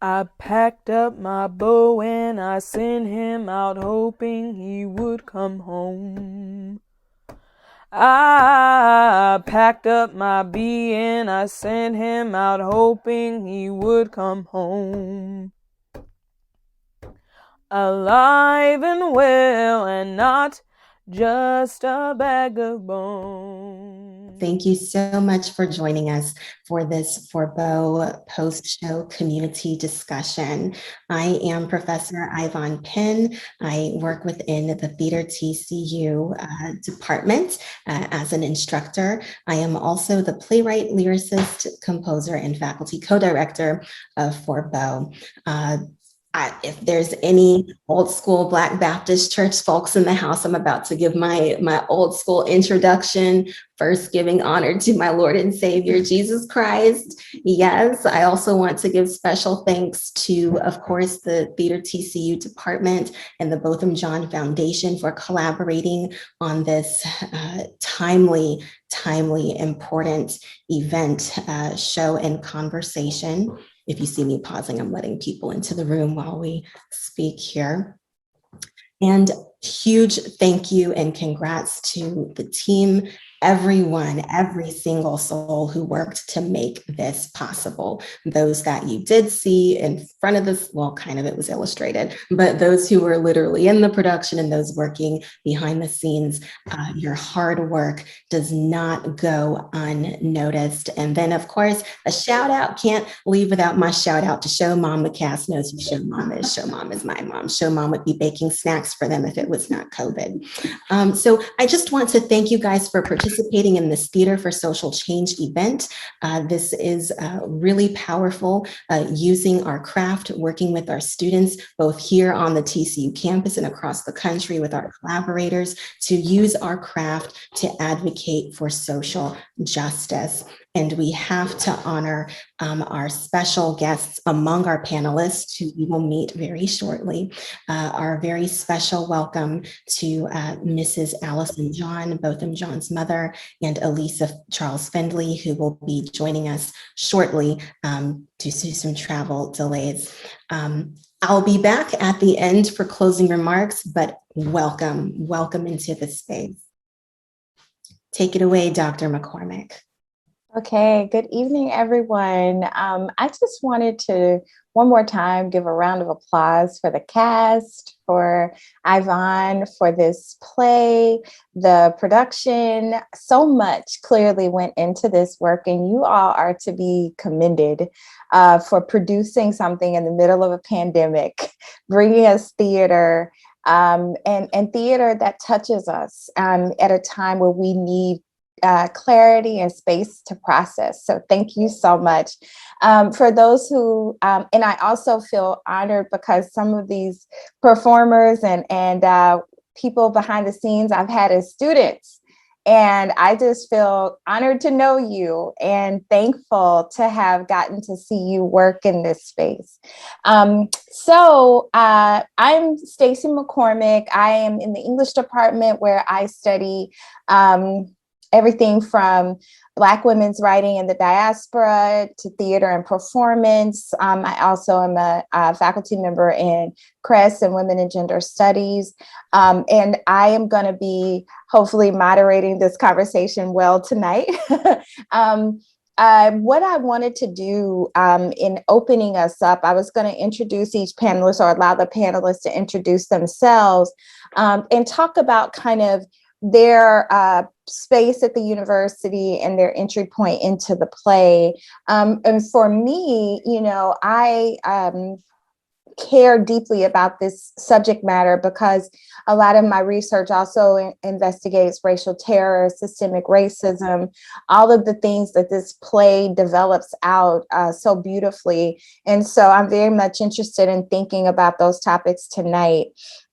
I packed up my bow and I sent him out hoping he would come home. I packed up my bee and I sent him out hoping he would come home. Alive and well and not just a bag of bones. Thank you so much for joining us for this Forbeau post-show community discussion. I am Professor Ayvaunn Penn. I work within the Theater TCU department as an instructor. I am also the playwright, lyricist, composer, and faculty co-director of Forbeau. If there's any old school Black Baptist church folks in the house, I'm about to give my old school introduction, first giving honor to my Lord and Savior, Jesus Christ. Yes, I also want to give special thanks to, of course, the Theater TCU department and the Botham Jean Foundation for collaborating on this timely, important event, show, and conversation. If you see me pausing, I'm letting people into the room while we speak here. And huge thank you and congrats to the team, everyone, every single soul who worked to make this possible. Those that you did see in front of this, well, kind of it was illustrated, but those who were literally in the production and those working behind the scenes, your hard work does not go unnoticed. And then, of course, a shout out can't leave without my shout out to Show Mom. The cast knows who Show Mom is. Show Mom is my mom. Show Mom would be baking snacks for them if it was not COVID. So I just want to thank you guys for participating in this Theater for Social Change event. This is really powerful, using our craft, working with our students, both here on the TCU campus and across the country with our collaborators, to use our craft to advocate for social justice. And we have to honor our special guests among our panelists, who we will meet very shortly. Our very special welcome to Mrs. Allison Jean, Botham Jean's mother, and Elisa Charles-Findley, who will be joining us shortly due to some travel delays. I'll be back at the end for closing remarks, but welcome into the space. Take it away, Dr. McCormick. Okay, good evening, everyone. I just wanted to one more time give a round of applause for the cast, for Ayvaunn, for this play, the production. So much clearly went into this work, and you all are to be commended for producing something in the middle of a pandemic, bringing us theater, and theater that touches us at a time where we need clarity and space to process. So thank you so much. For those who, and I also feel honored because some of these performers and people behind the scenes I've had as students, and I just feel honored to know you and thankful to have gotten to see you work in this space. I'm Stacie McCormick. I am in the English department where I study everything from Black women's writing in the diaspora to theater and performance. I also am a faculty member in CRES and Women and Gender Studies. And I am going to be hopefully moderating this conversation well tonight. What I wanted to do in opening us up, I was going to introduce each panelist, or allow the panelists to introduce themselves, and talk about kind of their space at the university and their entry point into the play. And for me, I care deeply about this subject matter because a lot of my research also investigates racial terror, systemic racism, all of the things that this play develops out so beautifully. And so I'm very much interested in thinking about those topics tonight.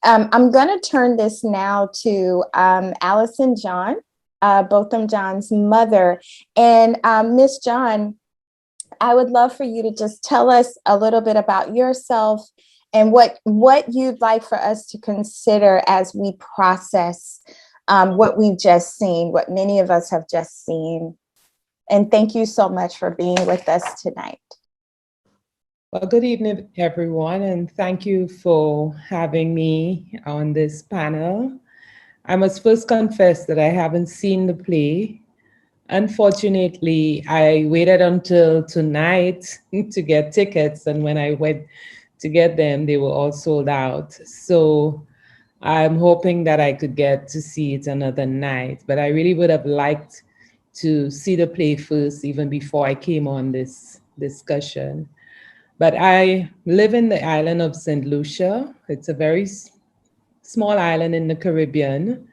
I'm going to turn this now to Allison Jean, Botham Jean's mother. And Miss Jean, I would love for you to just tell us a little bit about yourself and what you'd like for us to consider as we process what we've just seen, what many of us have just seen. And thank you so much for being with us tonight. Well, good evening, everyone, and thank you for having me on this panel. I must first confess that I haven't seen the play. Unfortunately, I waited until tonight to get tickets, and when I went to get them, they were all sold out. So I'm hoping that I could get to see it another night, but I really would have liked to see the play first, even before I came on this discussion. But I live in the island of St. Lucia. It's a very small island in the Caribbean.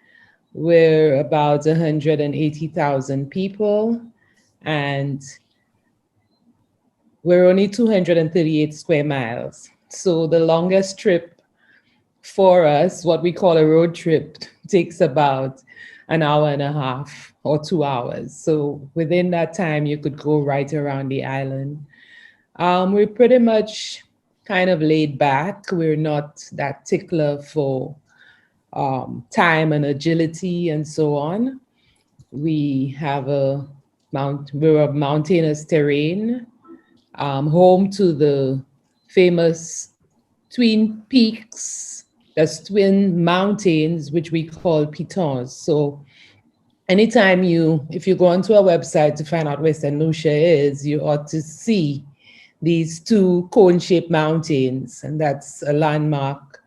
We're about 180,000 people, and we're only 238 square miles. So the longest trip for us, what we call a road trip, takes about an hour and a half or 2 hours. So within that time, you could go right around the island. We're pretty much kind of laid back. We're not that tickler for time and agility and so on. We have we're a mountainous terrain, home to the famous Twin Peaks, that's twin mountains, which we call pitons. So anytime if you go onto our website to find out where St. Lucia is, you ought to see these two cone-shaped mountains, and that's a landmark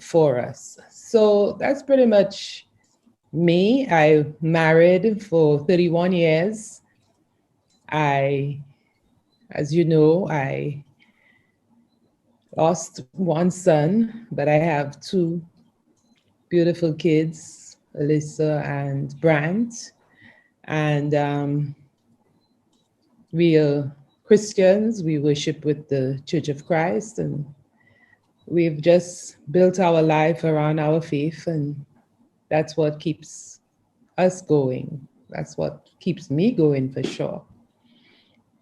for us. So that's pretty much me. I married for 31 years. As you know, I lost one son, but I have two beautiful kids, Alyssa and Brant. And we are Christians. We worship with the Church of Christ, and we've just built our life around our faith, and that's what keeps us going. That's what keeps me going for sure.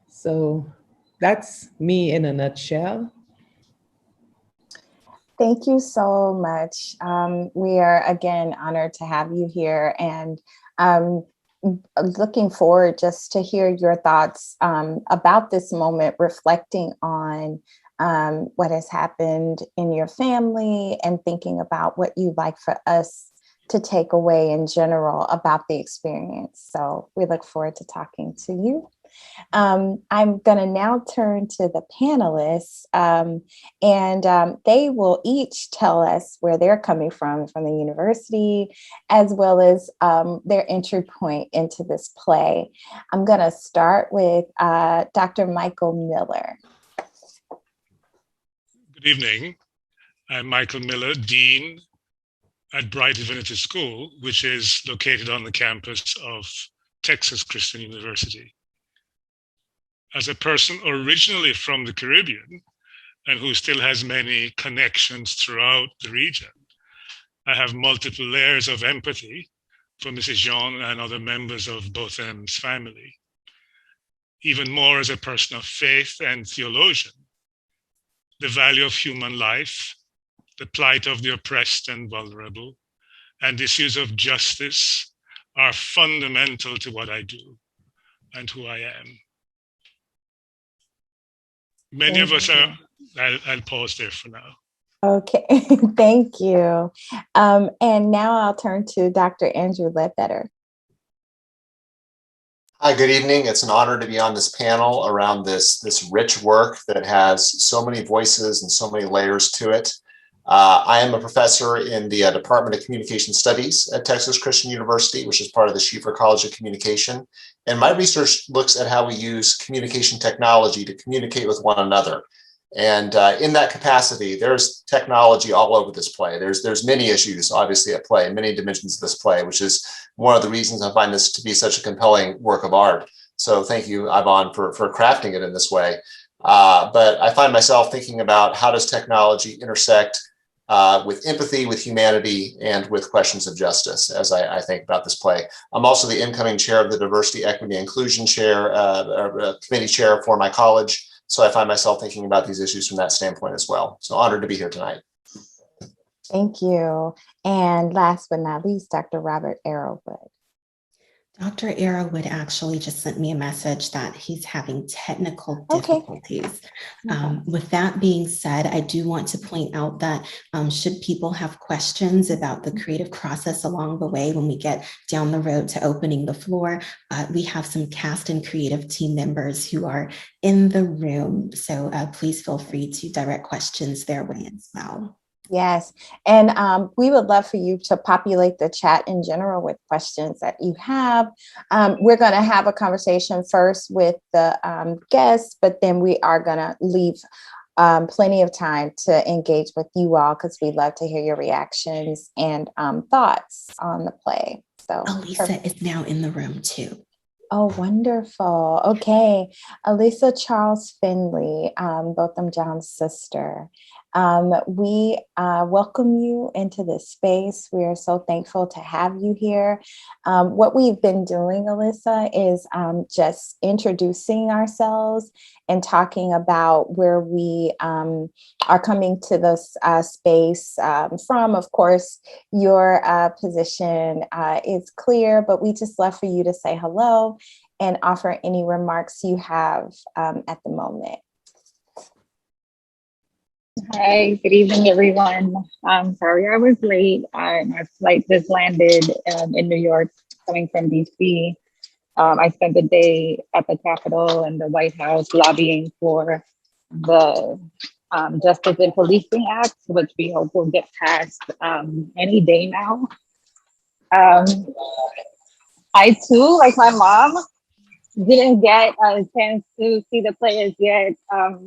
So that's me in a nutshell. Thank you so much. We are again honored to have you here, and looking forward just to hear your thoughts about this moment, reflecting on what has happened in your family and thinking about what you'd like for us to take away in general about the experience. So we look forward to talking to you. I'm going to now turn to the panelists, and they will each tell us where they're coming from the university, as well as their entry point into this play. I'm going to start with Dr. Michael Miller. Good evening. I'm Michael Miller, Dean at Bright Divinity School, which is located on the campus of Texas Christian University. As a person originally from the Caribbean and who still has many connections throughout the region, I have multiple layers of empathy for Mrs. Jean and other members of Botham's family. Even more as a person of faith and theologian, the value of human life, the plight of the oppressed and vulnerable, and issues of justice are fundamental to what I do and who I am. Many of us are, I'll pause there for now. Okay, thank you. And now I'll turn to Dr. Andrew Ledbetter. Hi, good evening. It's an honor to be on this panel around this rich work that has so many voices and so many layers to it. I am a professor in the Department of Communication Studies at Texas Christian University, which is part of the Schieffer College of Communication. And my research looks at how we use communication technology to communicate with one another. And in that capacity, there's technology all over this play. There's many issues, obviously, at play, many dimensions of this play, which is one of the reasons I find this to be such a compelling work of art. So thank you, Ayvaunn, for crafting it in this way. But I find myself thinking about how does technology intersect with empathy, with humanity, and with questions of justice as I think about this play. I'm also the incoming chair of the Diversity, Equity, and Inclusion committee chair for my college. So I find myself thinking about these issues from that standpoint as well. So honored to be here tonight. Thank you. And last but not least, Dr. Robert Arrowwood. Dr. Arrowwood actually just sent me a message that he's having technical difficulties. With that being said, I do want to point out that should people have questions about the creative process along the way when we get down the road to opening the floor, we have some cast and creative team members who are in the room. So please feel free to direct questions their way as well. Yes, and we would love for you to populate the chat in general with questions that you have. We're going to have a conversation first with the guests, but then we are going to leave plenty of time to engage with you all because we'd love to hear your reactions and thoughts on the play. So Elisa is now in the room too. Oh, wonderful. Okay. Elisa Charles-Findley, Botham John's sister. We welcome you into this space. We are so thankful to have you here. What we've been doing, Alyssa, is just introducing ourselves and talking about where we are coming to this space from. Of course, your position is clear, but we just love for you to say hello and offer any remarks you have at the moment. Hi, good evening, everyone. I'm sorry I was late. My flight just landed in New York, coming from DC. I spent the day at the Capitol and the White House lobbying for the Justice and Policing Act, which we hope will get passed any day now. I too, like my mom, didn't get a chance to see the play as yet. I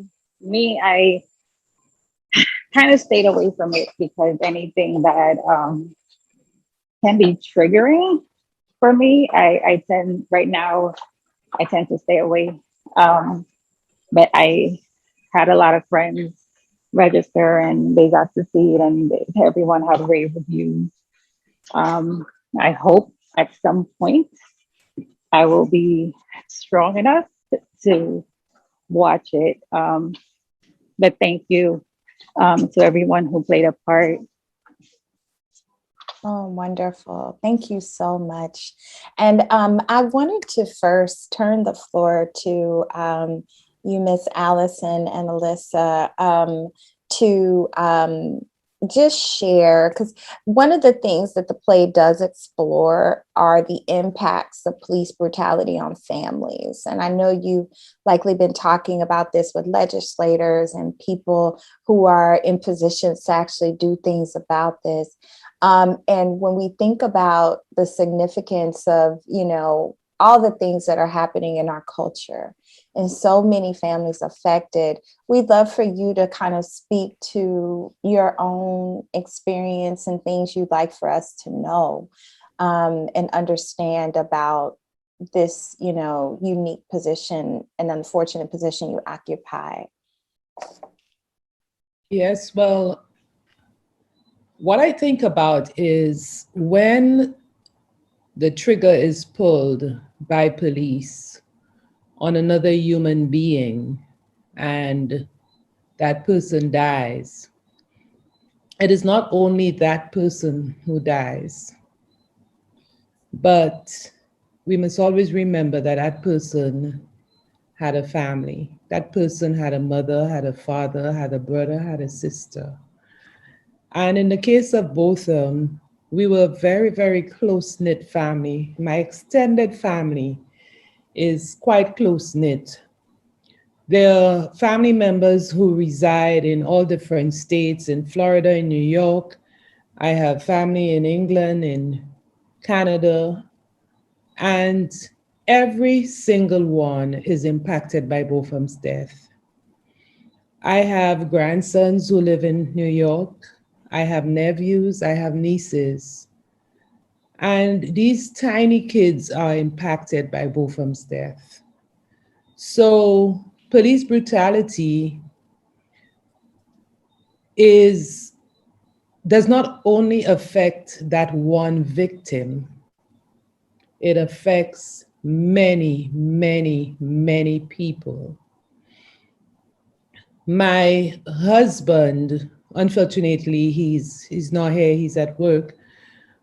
kind of stayed away from it because anything that can be triggering for me, I tend to stay away. But I had a lot of friends register and they got to see it and everyone had rave reviews. I hope at some point I will be strong enough to watch it. But thank you to everyone who played a part. Oh, wonderful. Thank you so much. And I wanted to first turn the floor to you, Miss Allison and Alyssa, to just share, because one of the things that the play does explore are the impacts of police brutality on families. And I know you've likely been talking about this with legislators and people who are in positions to actually do things about this. And when we think about the significance of, all the things that are happening in our culture and so many families affected, we'd love for you to kind of speak to your own experience and things you'd like for us to know and understand about this, unique position and unfortunate position you occupy. Yes, well, what I think about is when the trigger is pulled by police on another human being and that person dies, it is not only that person who dies, but we must always remember that that person had a family. That person had a mother, had a father, had a brother, had a sister. And in the case of Botham, we were a very, very close-knit family. My extended family is quite close-knit. There are family members who reside in all different states, in Florida, in New York. I have family in England, in Canada, and every single one is impacted by Botham's death. I have grandsons who live in New York. I have nephews, I have nieces. And these tiny kids are impacted by Botham's death. So police brutality does not only affect that one victim, it affects many, many, many people. My husband, unfortunately, he's not here, he's at work,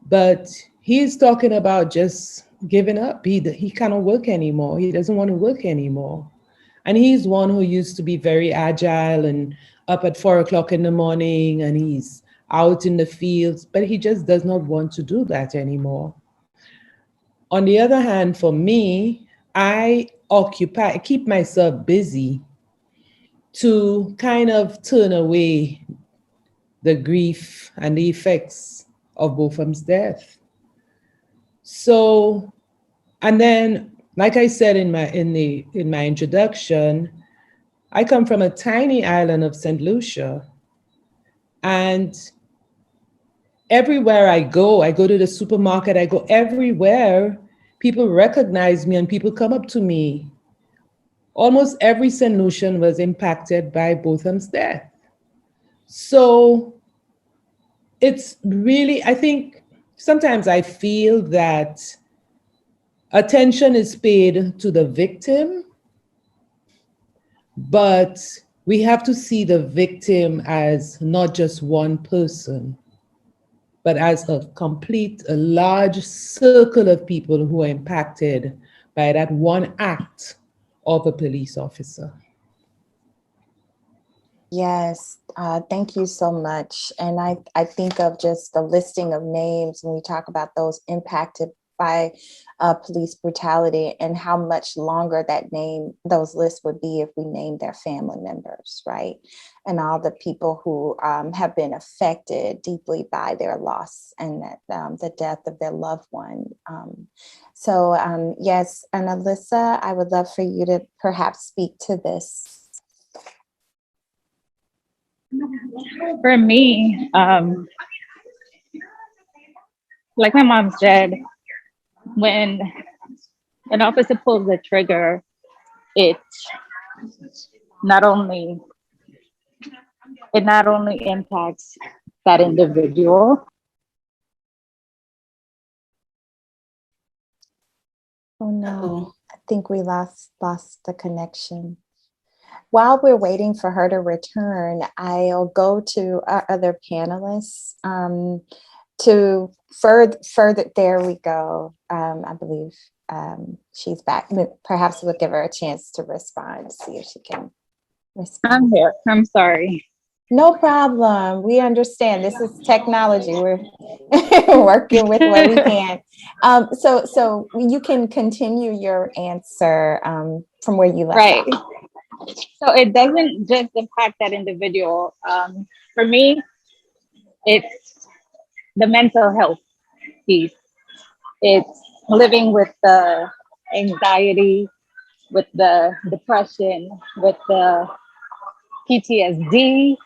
but he's talking about just giving up. He cannot work anymore. He doesn't want to work anymore. And he's one who used to be very agile and up at 4 o'clock in the morning, and he's out in the fields, but he just does not want to do that anymore. On the other hand, for me, I keep myself busy to kind of turn away the grief and the effects of Botham's death. So, and then, like I said in my introduction, I come from a tiny island of St. Lucia, and everywhere I go to the supermarket, I go everywhere, people recognize me and people come up to me. Almost every St. Lucian was impacted by Botham's death. So it's really, I think sometimes I feel that attention is paid to the victim, but we have to see the victim as not just one person, but as a large circle of people who are impacted by that one act of a police officer. Yes, thank you so much. And I think of just the listing of names when we talk about those impacted by police brutality and how much longer those lists would be if we named their family members, right? And all the people who have been affected deeply by their loss and the death of their loved one. Yes, and Alyssa, I would love for you to perhaps speak to this. For me, like my mom said, when an officer pulls the trigger, it not only impacts that individual. Oh no, I think we lost the connection. While we're waiting for her to return, I'll go to our other panelists to further. There we go. I believe she's back. Perhaps we'll give her a chance to respond, see if she can respond. I'm here. I'm sorry. No problem. We understand. This is technology. We're working with what we can. So you can continue your answer from where you left Right. off. So it doesn't just impact that individual. For me, it's the mental health piece. It's living with the anxiety, with the depression, with the PTSD.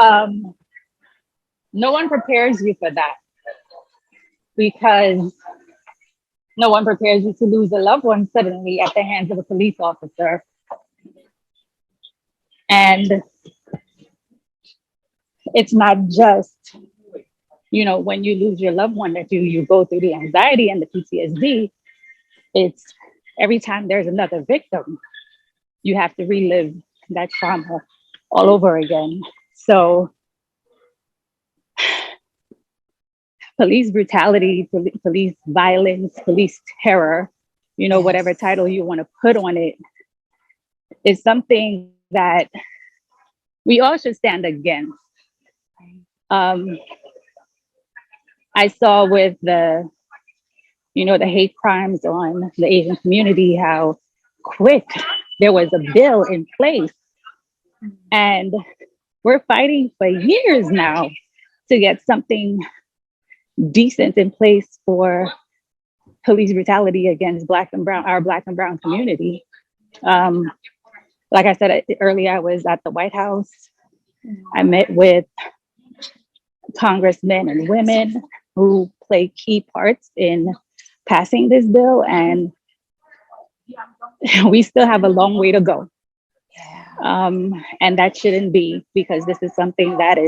No one prepares you for that, because no one prepares you to lose a loved one suddenly at the hands of a police officer. And it's not just, when you lose your loved one that you go through the anxiety and the PTSD. It's every time there's another victim, you have to relive that trauma all over again. So police brutality, police violence, police terror, whatever title you want to put on it, is something that we all should stand against. I saw with the hate crimes on the Asian community, how quick there was a bill in place. And we're fighting for years now to get something decent in place for police brutality against our Black and Brown community. Like I said earlier, I was at the White House. I met with congressmen and women who play key parts in passing this bill, and we still have a long way to go. And that shouldn't be, because this is something that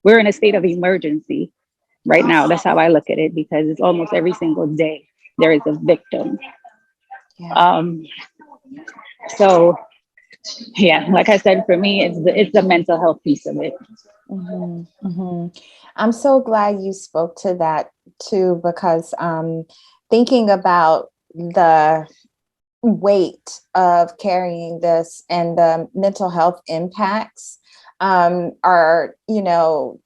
we're in a state of emergency right now. That's how I look at it, because it's almost every single day there is a victim. So yeah, like I said, for me, it's the mental health piece of it. Mm-hmm, mm-hmm. I'm so glad you spoke to that too, because thinking about weight of carrying this and the mental health impacts are,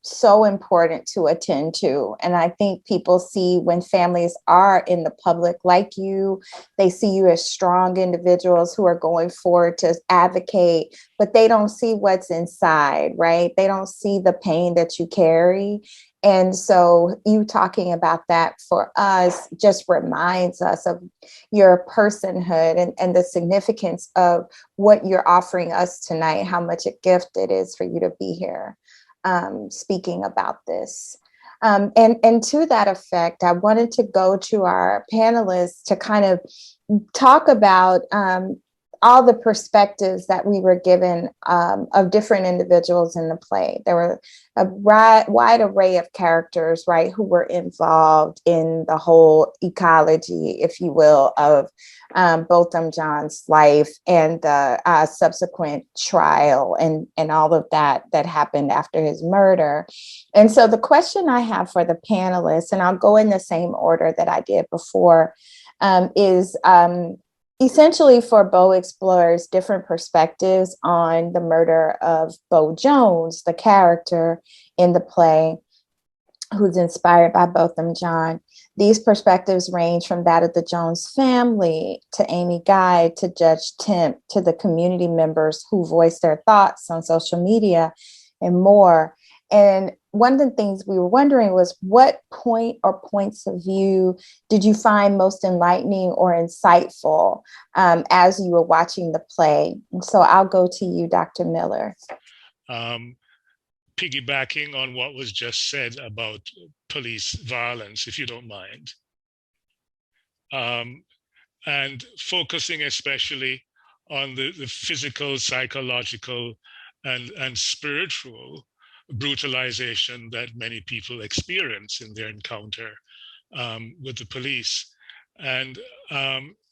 so important to attend to. And I think people see when families are in the public like you, they see you as strong individuals who are going forward to advocate, but they don't see what's inside, right? They don't see the pain that you carry. And so you talking about that for us just reminds us of your personhood and the significance of what you're offering us tonight, how much a gift it is for you to be here speaking about this. And to that effect, I wanted to go to our panelists to kind of talk about all the perspectives that we were given of different individuals in the play. There were a wide array of characters, right, who were involved in the whole ecology, if you will, of Botham Jean's life and the subsequent trial and all of that happened after his murder. And so the question I have for the panelists, and I'll go in the same order that I did before, is essentially for Bo explores different perspectives on the murder of Bo Jones, the character in the play, who's inspired by Botham Jean. These perspectives range from that of the Jones family to Amy Guy to Judge Temp to the community members who voice their thoughts on social media and more. And one of the things we were wondering was what point or points of view did you find most enlightening or insightful as you were watching the play? And so I'll go to you, Dr. Miller. Piggybacking on what was just said about police violence, if you don't mind, and focusing especially on the physical, psychological, and spiritual brutalization that many people experience in their encounter with the police. And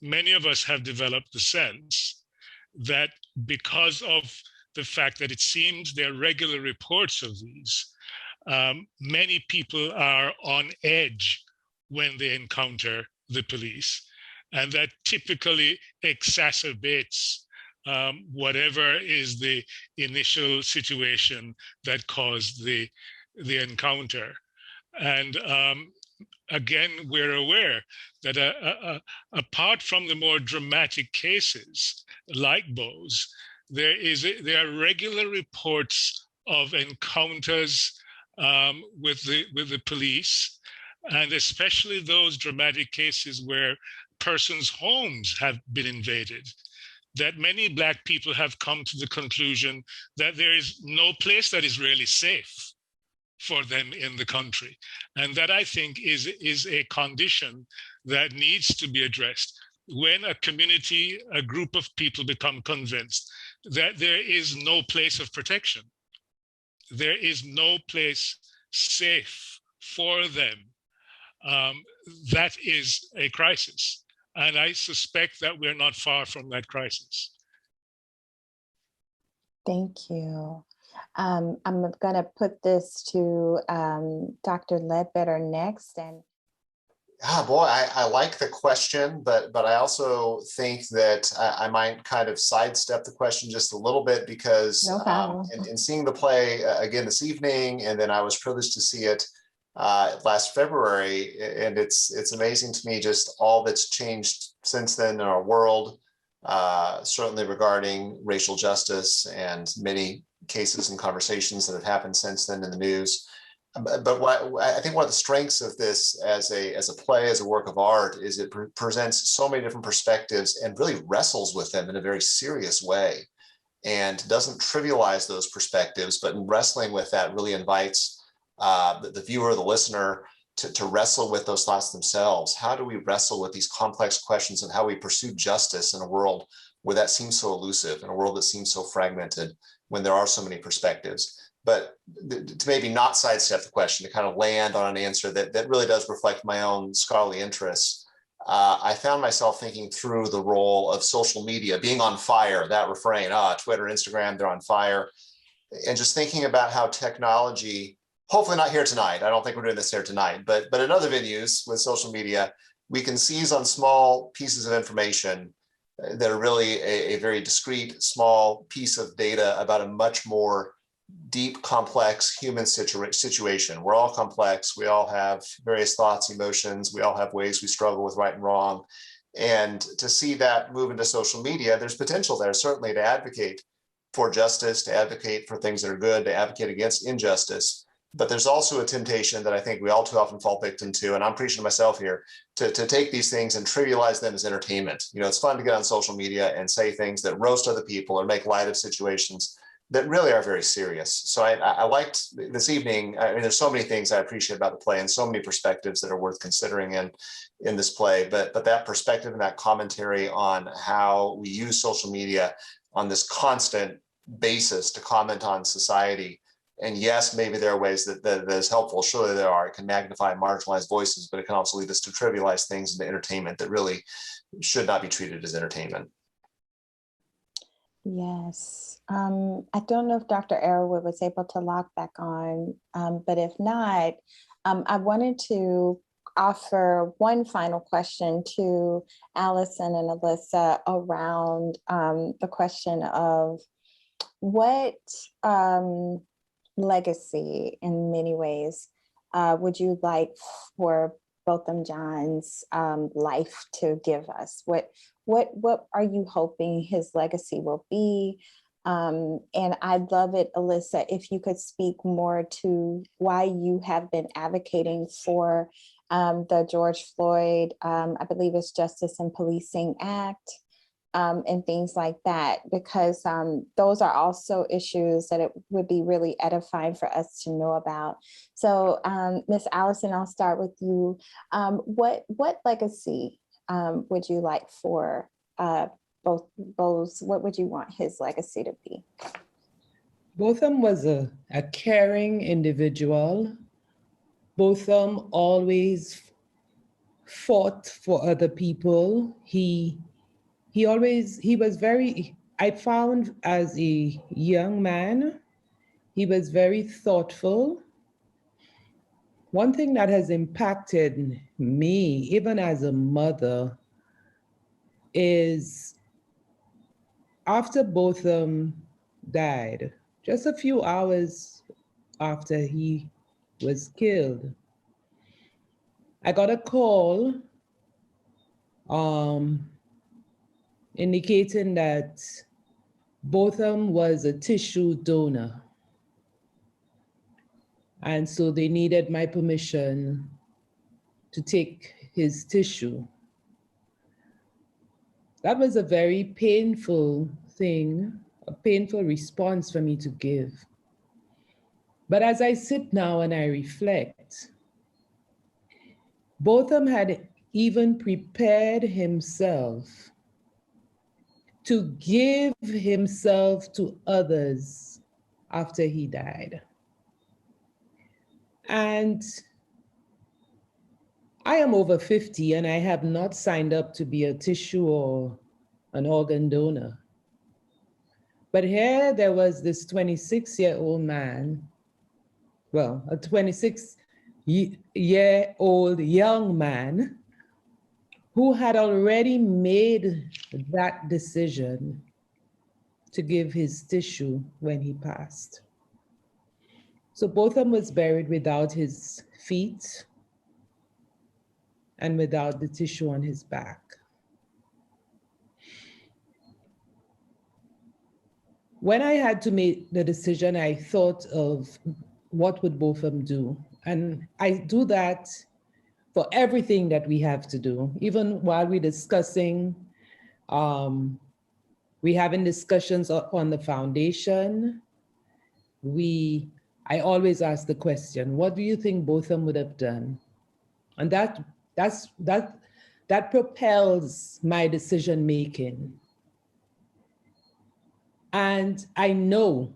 many of us have developed the sense that because of the fact that it seems there are regular reports of these, many people are on edge when they encounter the police. And that typically exacerbates whatever is the initial situation that caused the encounter. And again, we're aware that apart from the more dramatic cases like Bo's, there are regular reports of encounters with the police, and especially those dramatic cases where persons' homes have been invaded, that many Black people have come to the conclusion that there is no place that is really safe for them in the country. And that, I think, is a condition that needs to be addressed. When a community, a group of people become convinced that there is no place of protection, there is no place safe for them, that is a crisis. And I suspect that we're not far from that crisis. Thank you. I'm going to put this to Dr. Ledbetter next. And boy, I like the question, but I also think that I might kind of sidestep the question just a little bit because in seeing the play again this evening, and then I was privileged to see it last February, and it's amazing to me just all that's changed since then in our world, certainly regarding racial justice and many cases and conversations that have happened since then in the news. But I think one of the strengths of this as a play, as a work of art, is it presents so many different perspectives and really wrestles with them in a very serious way, and doesn't trivialize those perspectives, but in wrestling with that really invites the viewer, the listener, to wrestle with those thoughts themselves. How do we wrestle with these complex questions of how we pursue justice in a world where that seems so elusive, in a world that seems so fragmented, when there are so many perspectives? But to maybe not sidestep the question, to kind of land on an answer that really does reflect my own scholarly interests, I found myself thinking through the role of social media being on fire, that refrain, Twitter, Instagram, they're on fire, and just thinking about how technology, hopefully not here tonight, I don't think we're doing this here tonight, but in other venues with social media, we can seize on small pieces of information that are really a very discrete, small piece of data about a much more deep, complex human situation. We're all complex. We all have various thoughts, emotions. We all have ways we struggle with right and wrong. And to see that move into social media, there's potential there certainly to advocate for justice, to advocate for things that are good, to advocate against injustice. But there's also a temptation that I think we all too often fall victim to, and I'm preaching to myself here, to take these things and trivialize them as entertainment. You know, it's fun to get on social media and say things that roast other people or make light of situations that really are very serious. So I liked this evening. I mean, there's so many things I appreciate about the play and so many perspectives that are worth considering in this play, but that perspective and that commentary on how we use social media on this constant basis to comment on society. And yes, maybe there are ways that is helpful. Surely there are. It can magnify marginalized voices, but it can also lead us to trivialize things into entertainment that really should not be treated as entertainment. Yes. I don't know if Dr. Arrowood was able to log back on, but if not, I wanted to offer one final question to Allison and Alyssa around the question of what legacy, in many ways, would you like for Botham Jean's life to give us? What are you hoping his legacy will be? And I'd love it, Alyssa, if you could speak more to why you have been advocating for the George Floyd, I believe it's Justice and Policing Act, and things like that, because those are also issues that it would be really edifying for us to know about. So Ms. Allison, I'll start with you. What legacy would you like for both those? What would you want his legacy to be? Botham was a caring individual. Botham always fought for other people. He was very, I found as a young man, he was very thoughtful. One thing that has impacted me, even as a mother, is after Botham died, just a few hours after he was killed, I got a call indicating that Botham was a tissue donor. And so they needed my permission to take his tissue. That was a very painful thing, a painful response for me to give. But as I sit now and I reflect, Botham had even prepared himself to give himself to others after he died. And I am over 50 and I have not signed up to be a tissue or an organ donor. But here there was this 26-year-old man, well, a 26-year-old young man who had already made that decision to give his tissue when he passed. So Botham was buried without his feet and without the tissue on his back. When I had to make the decision, I thought of what would Botham do? And I do that for everything that we have to do. Even while we're discussing, we're having discussions on the foundation, I always ask the question, what do you think Botham would have done? And that propels my decision making. And I know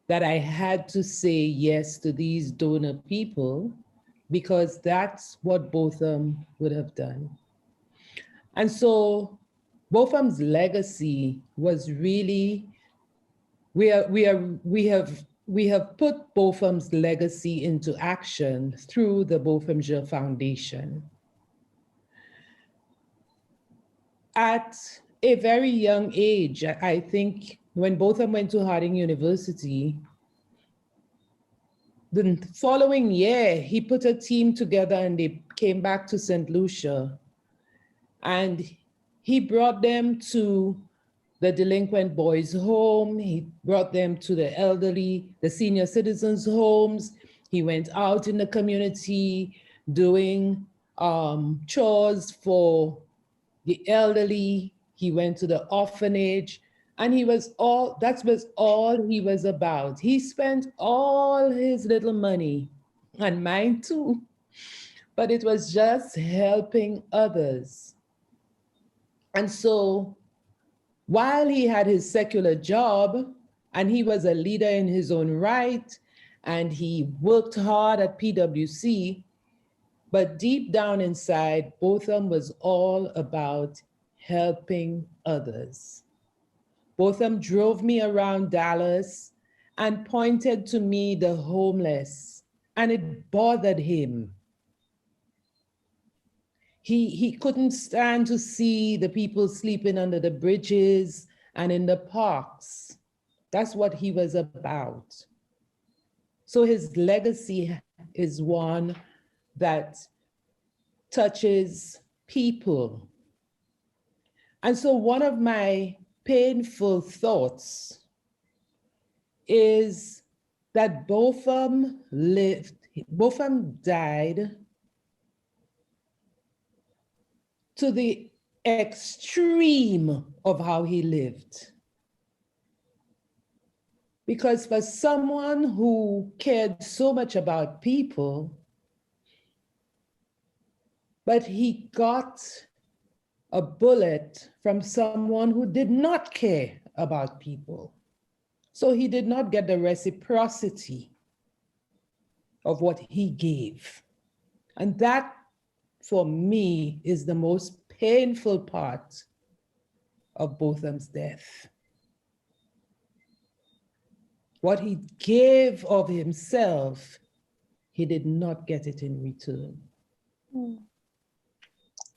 that I had to say yes to these donor people because that's what Botham would have done. And so Botham's legacy was really, we have put Botham's legacy into action through the Botham Jean Foundation. at a very young age, I think when Botham went to Harding University, the following year, he put a team together and they came back to St. Lucia. And he brought them to the delinquent boys' home. He brought them to the elderly, the senior citizens' homes. He went out in the community doing chores for the elderly. He went to the orphanage. And that was all he was about. He spent all his little money, and mine too, but it was just helping others. And so while he had his secular job, and he was a leader in his own right, and he worked hard at PwC, but deep down inside, Botham was all about helping others. Botham drove me around Dallas and pointed to me the homeless, and it bothered him. He couldn't stand to see the people sleeping under the bridges and in the parks. That's what he was about. So his legacy is one that touches people. And so one of my painful thoughts is that Botham died to the extreme of how he lived. Because for someone who cared so much about people, but he got a bullet from someone who did not care about people. So he did not get the reciprocity of what he gave. And that, for me, is the most painful part of Botham's death. What he gave of himself, he did not get it in return.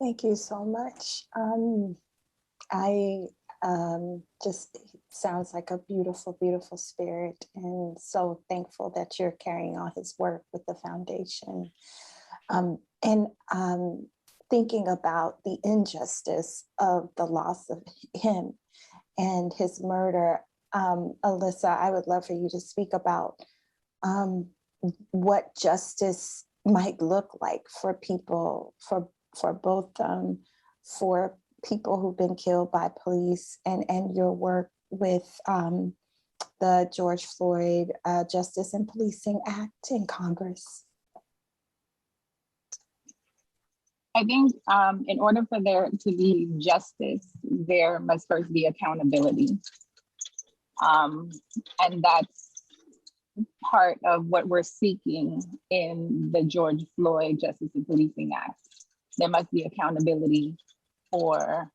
Thank you so much. Just sounds like a beautiful, beautiful spirit, and so thankful that you're carrying on his work with the foundation. Thinking about the injustice of the loss of him and his murder, Alyssa, I would love for you to speak about what justice might look like for people, for both for people who've been killed by police, and your work with the George Floyd Justice and Policing Act in Congress. I think in order for there to be justice, there must first be accountability. And that's part of what we're seeking in the George Floyd Justice and Policing Act. There must be accountability for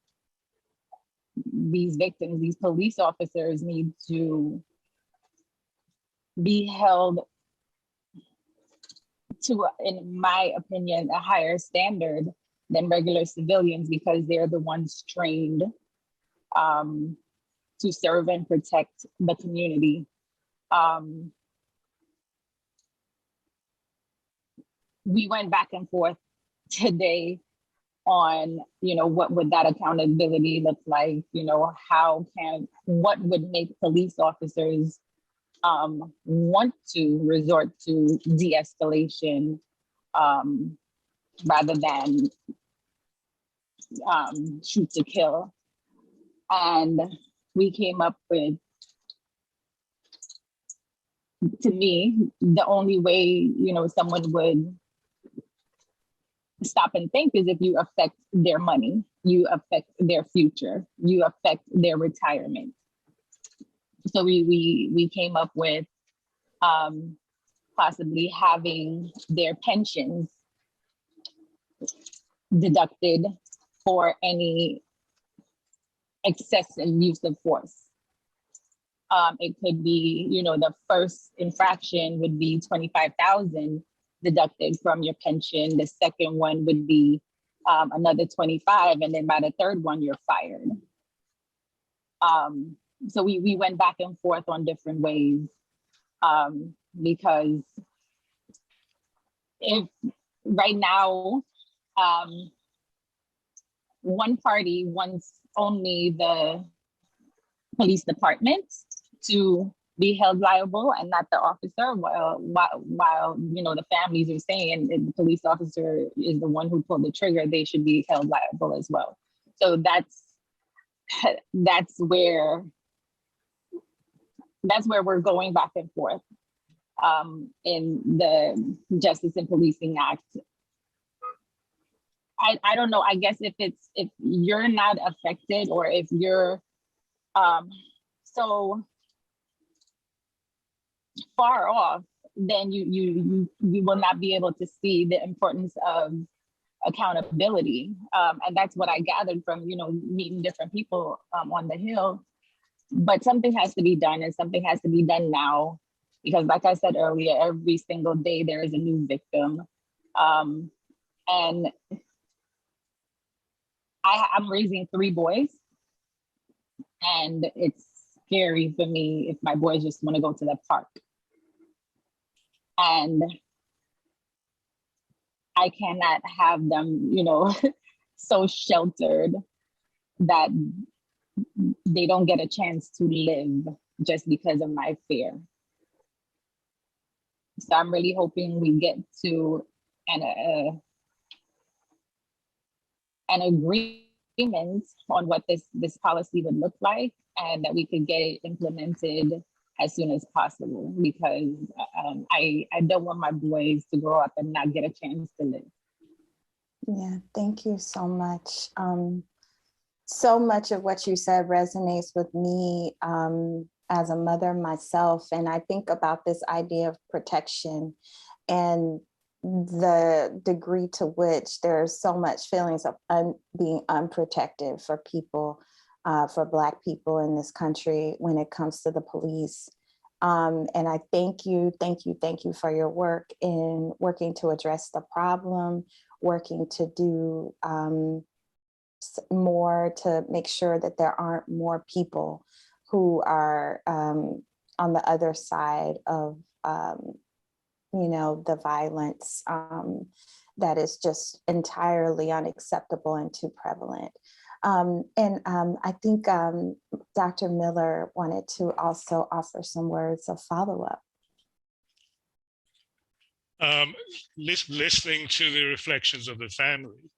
these victims. These police officers need to be held to, in my opinion, a higher standard than regular civilians, because they're the ones trained to serve and protect the community. We went back and forth today on, what would that accountability look like? What would make police officers want to resort to de-escalation rather than shoot to kill. And we came up with, to me, the only way, someone would stop and think is if you affect their money, you affect their future, you affect their retirement. So we came up with possibly having their pensions deducted for any excessive use of force. It could be, the first infraction would be $25,000 deducted from your pension. The second one would be another 25, and then by the third one, you're fired. So we went back and forth on different ways, because if right now, one party wants only the police department to be held liable and not the officer, while you know, the families are saying the police officer is the one who pulled the trigger, they should be held liable as well. So that's where we're going back and forth in the Justice and Policing Act. I don't know, I guess if you're not affected, or if you're so far off, then you will not be able to see the importance of accountability. And that's what I gathered from, you know, meeting different people on the Hill. But something has to be done, and something has to be done now, because like I said earlier, every single day there is a new victim. And I'm raising 3 boys, and it's scary for me if my boys just want to go to the park. And I cannot have them, you know, so sheltered that they don't get a chance to live just because of my fear. So I'm really hoping we get to an agreement on what this policy would look like, and that we could get it implemented as soon as possible, because I don't want my boys to grow up and not get a chance to live. Yeah, thank you so much. So much of what you said resonates with me as a mother myself. And I think about this idea of protection and the degree to which there's so much feelings of being unprotected for people, for Black people in this country when it comes to the police. And I thank you for your work in working to address the problem, working to do more to make sure that there aren't more people who are on the other side of, you know, the violence that is just entirely unacceptable and too prevalent. And I think Dr. Miller wanted to also offer some words of follow-up. Listening to the reflections of the family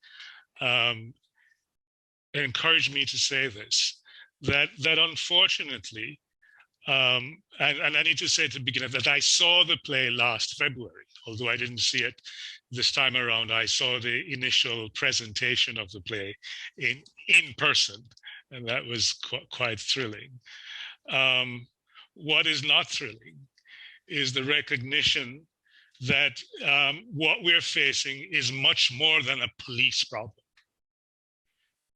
encouraged me to say this, that unfortunately, and I need to say at the beginning that I saw the play last February, although I didn't see it this time around. I saw the initial presentation of the play in person, and that was quite thrilling. What is not thrilling is the recognition that what we're facing is much more than a police problem.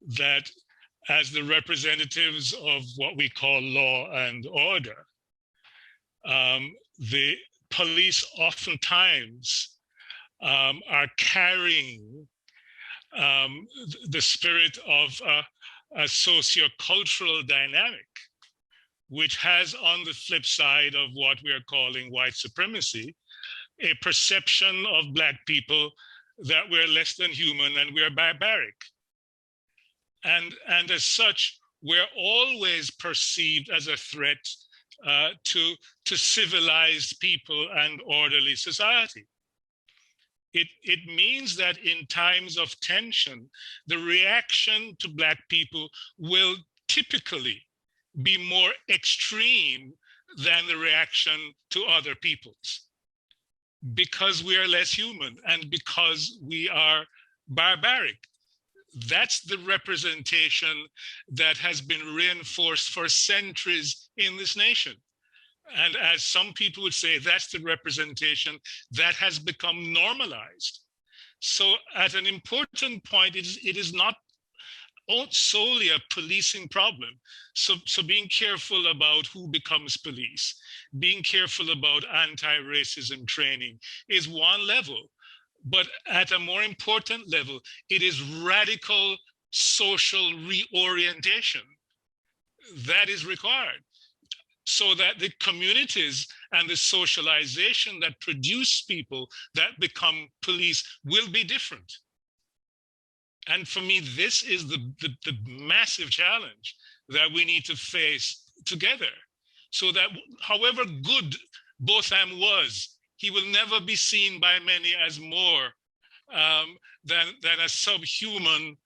That as the representatives of what we call law and order, the police oftentimes are carrying the spirit of a sociocultural dynamic, which has on the flip side of what we are calling white supremacy, a perception of Black people that we're less than human and we're barbaric. And as such, we're always perceived as a threat to civilized people and orderly society. It means that in times of tension, the reaction to Black people will typically be more extreme than the reaction to other peoples, because we are less human and because we are barbaric. That's the representation that has been reinforced for centuries in this nation. And as some people would say, that's the representation that has become normalized. So at an important point, it is not solely a policing problem. So being careful about who becomes police, being careful about anti-racism training is one level. But at a more important level, it is radical social reorientation that is required, so that the communities and the socialization that produce people that become police will be different. And for me, this is the massive challenge that we need to face together, so that however good Botham was, he will never be seen by many as more than a subhuman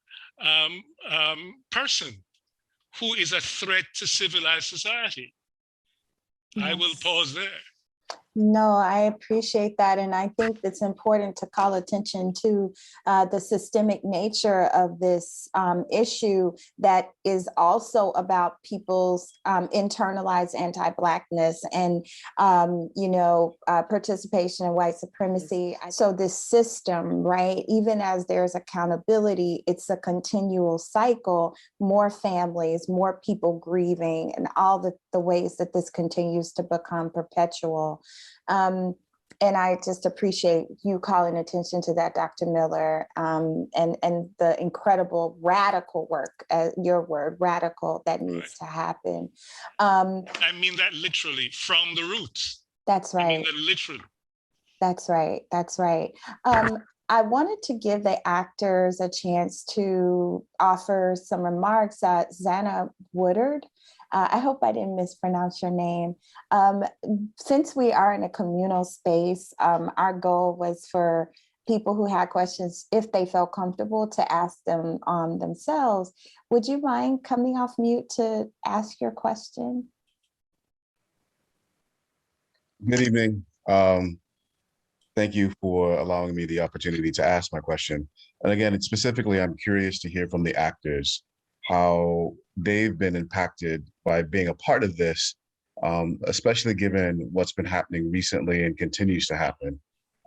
person who is a threat to civilized society. Yes. I will pause there. No, I appreciate that. And I think it's important to call attention to the systemic nature of this issue that is also about people's internalized anti-Blackness and, participation in white supremacy. So this system, right, even as there's accountability, it's a continual cycle, more families, more people grieving, and all the ways that this continues to become perpetual. And I just appreciate you calling attention to that, Dr. Miller, and the incredible radical work, your word, radical, that needs to happen. I mean that literally, from the roots. That's right. I mean that literally. That's right. That's right. I wanted to give the actors a chance to offer some remarks. Zana Woodard, I hope I didn't mispronounce your name. Since we are in a communal space, our goal was for people who had questions, if they felt comfortable, to ask them themselves. Would you mind coming off mute to ask your question? Good evening. Thank you for allowing me the opportunity to ask my question. And again, specifically, I'm curious to hear from the actors how they've been impacted by being a part of this, especially given what's been happening recently and continues to happen.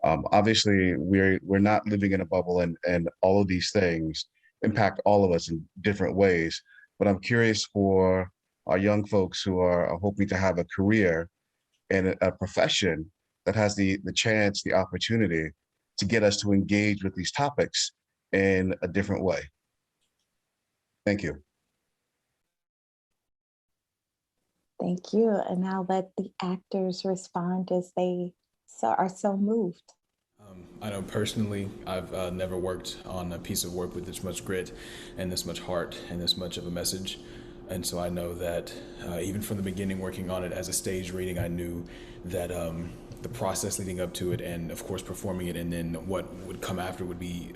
Obviously, we're not living in a bubble, and all of these things impact all of us in different ways. But I'm curious for our young folks who are hoping to have a career in a profession that has the chance, the opportunity to get us to engage with these topics in a different way. Thank you. Thank you. And I'll let the actors respond as they are so moved. I know personally, I've never worked on a piece of work with this much grit and this much heart and this much of a message. And so I know that even from the beginning, working on it as a stage reading, I knew that the process leading up to it, and of course performing it, and then what would come after would be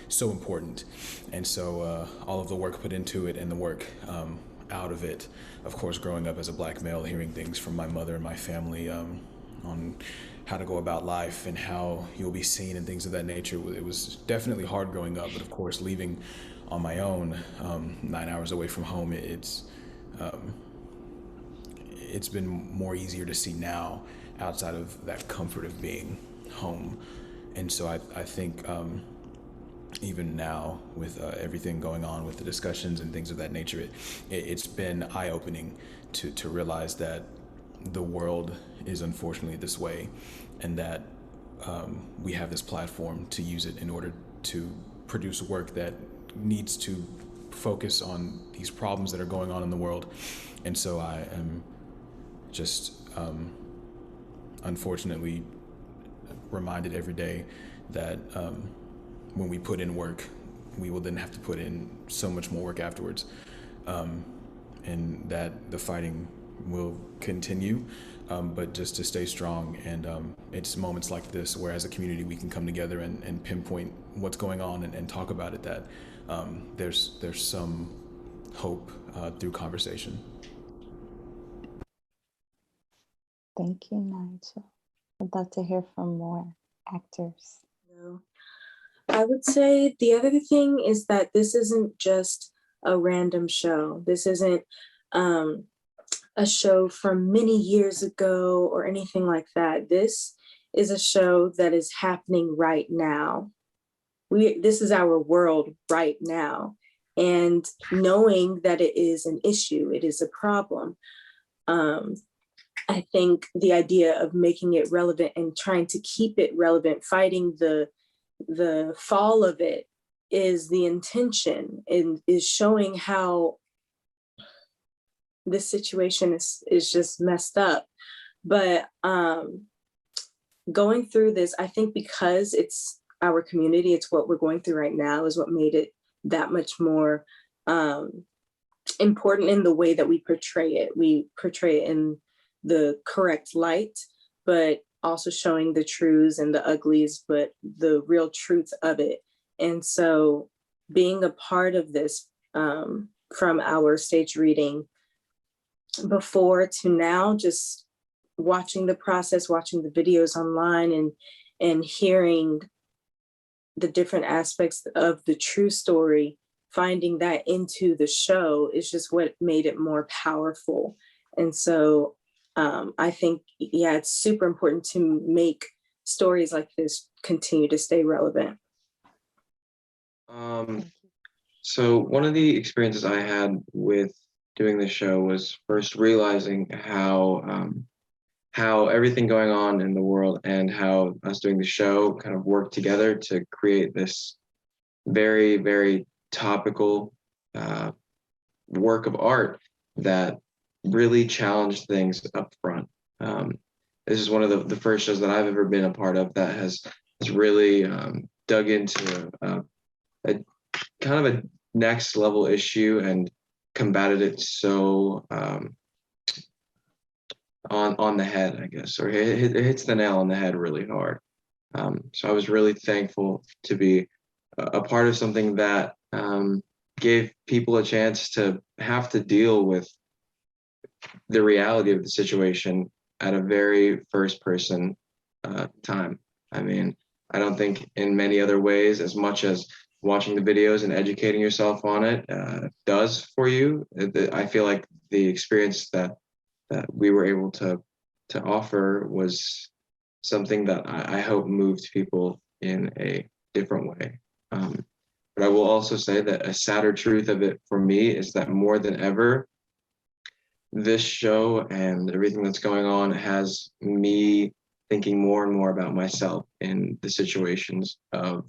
so important. And so all of the work put into it and the work out of it, of course, growing up as a Black male, hearing things from my mother and my family on how to go about life and how you'll be seen and things of that nature. It was definitely hard growing up, but of course leaving on my own, 9 hours away from home, it's been more easier to see now outside of that comfort of being home. And so I think even now with everything going on with the discussions and things of that nature, it's been eye-opening to realize that the world is unfortunately this way, and that we have this platform to use it in order to produce work that needs to focus on these problems that are going on in the world. And so I am just unfortunately reminded every day that when we put in work, we will then have to put in so much more work afterwards, and that the fighting will continue, but just to stay strong. And it's moments like this where as a community we can come together and pinpoint what's going on and talk about it, that there's some hope through conversation. Thank you, Nijel. I'd love to hear from more actors. I would say the other thing is that this isn't just a random show. This isn't a show from many years ago or anything like that. This is a show that is happening right now. This is our world right now. And knowing that it is an issue, it is a problem. I think the idea of making it relevant and trying to keep it relevant, fighting the the fall of it is the intention, and is showing how this situation is just messed up. But going through this, I think because it's our community, it's what we're going through right now, is what made it that much more important in the way that we portray it. We portray it in the correct light, but also showing the truths and the uglies, but the real truth of it. And so being a part of this, from our stage reading before to now, just watching the process, watching the videos online, and hearing the different aspects of the true story, finding that into the show is just what made it more powerful. And so I think, yeah, it's super important to make stories like this continue to stay relevant. So one of the experiences I had with doing the show was first realizing how everything going on in the world and how us doing the show kind of worked together to create this very, very topical work of art that really challenged things up front. This is one of the first shows that I've ever been a part of that has really dug into a kind of a next level issue and combated it so on the head, I guess, or it hits the nail on the head really hard. So I was really thankful to be a part of something that gave people a chance to have to deal with the reality of the situation at a very first person time. I mean, I don't think in many other ways, as much as watching the videos and educating yourself on it does for you, I feel like the experience that we were able to offer was something that I hope moved people in a different way. But I will also say that a sadder truth of it for me is that more than ever, this show and everything that's going on has me thinking more and more about myself in the situations of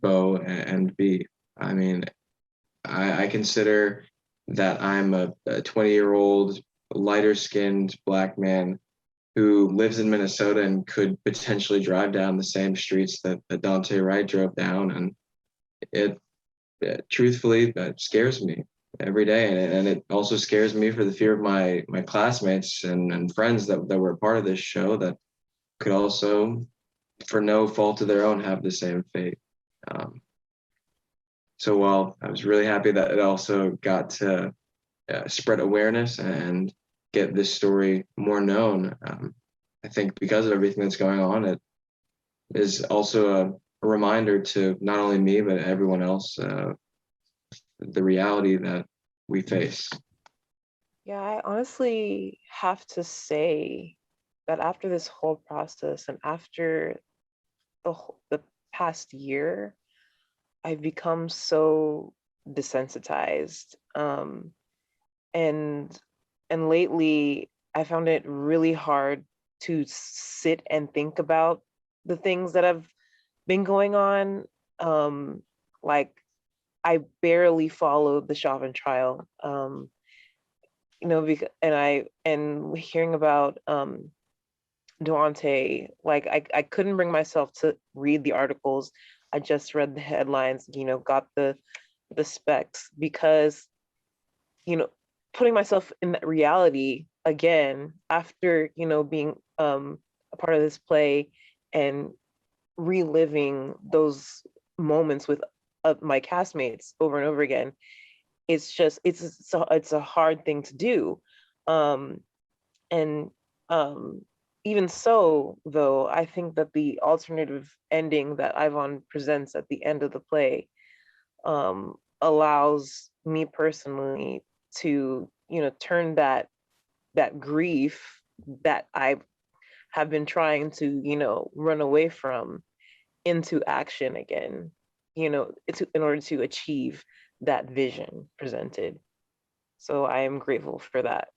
Bo and B. I mean, I consider that I'm a 20-year-old, lighter-skinned Black man who lives in Minnesota and could potentially drive down the same streets that Dante Wright drove down. And it truthfully, that scares me every day. And it also scares me for the fear of my classmates and friends that were a part of this show that could also, for no fault of their own, have the same fate. So while I was really happy that it also got to spread awareness and get this story more known, I think because of everything that's going on, it is also a reminder to not only me, but everyone else, the reality that we face. Yeah, I honestly have to say that after this whole process and after the past year, I've become so desensitized. And lately, I found it really hard to sit and think about the things that have been going on. Like, I barely followed the Chauvin trial, and hearing about Duante, like I couldn't bring myself to read the articles. I just read the headlines, got the specs, because, putting myself in that reality again after, being a part of this play and reliving those moments with my castmates over and over again, it's a hard thing to do. Even so, though, I think that the alternative ending that Ayvaunn presents at the end of the play allows me personally to, turn that grief that I have been trying to, run away from into action again, in order to achieve that vision presented. So I am grateful for that.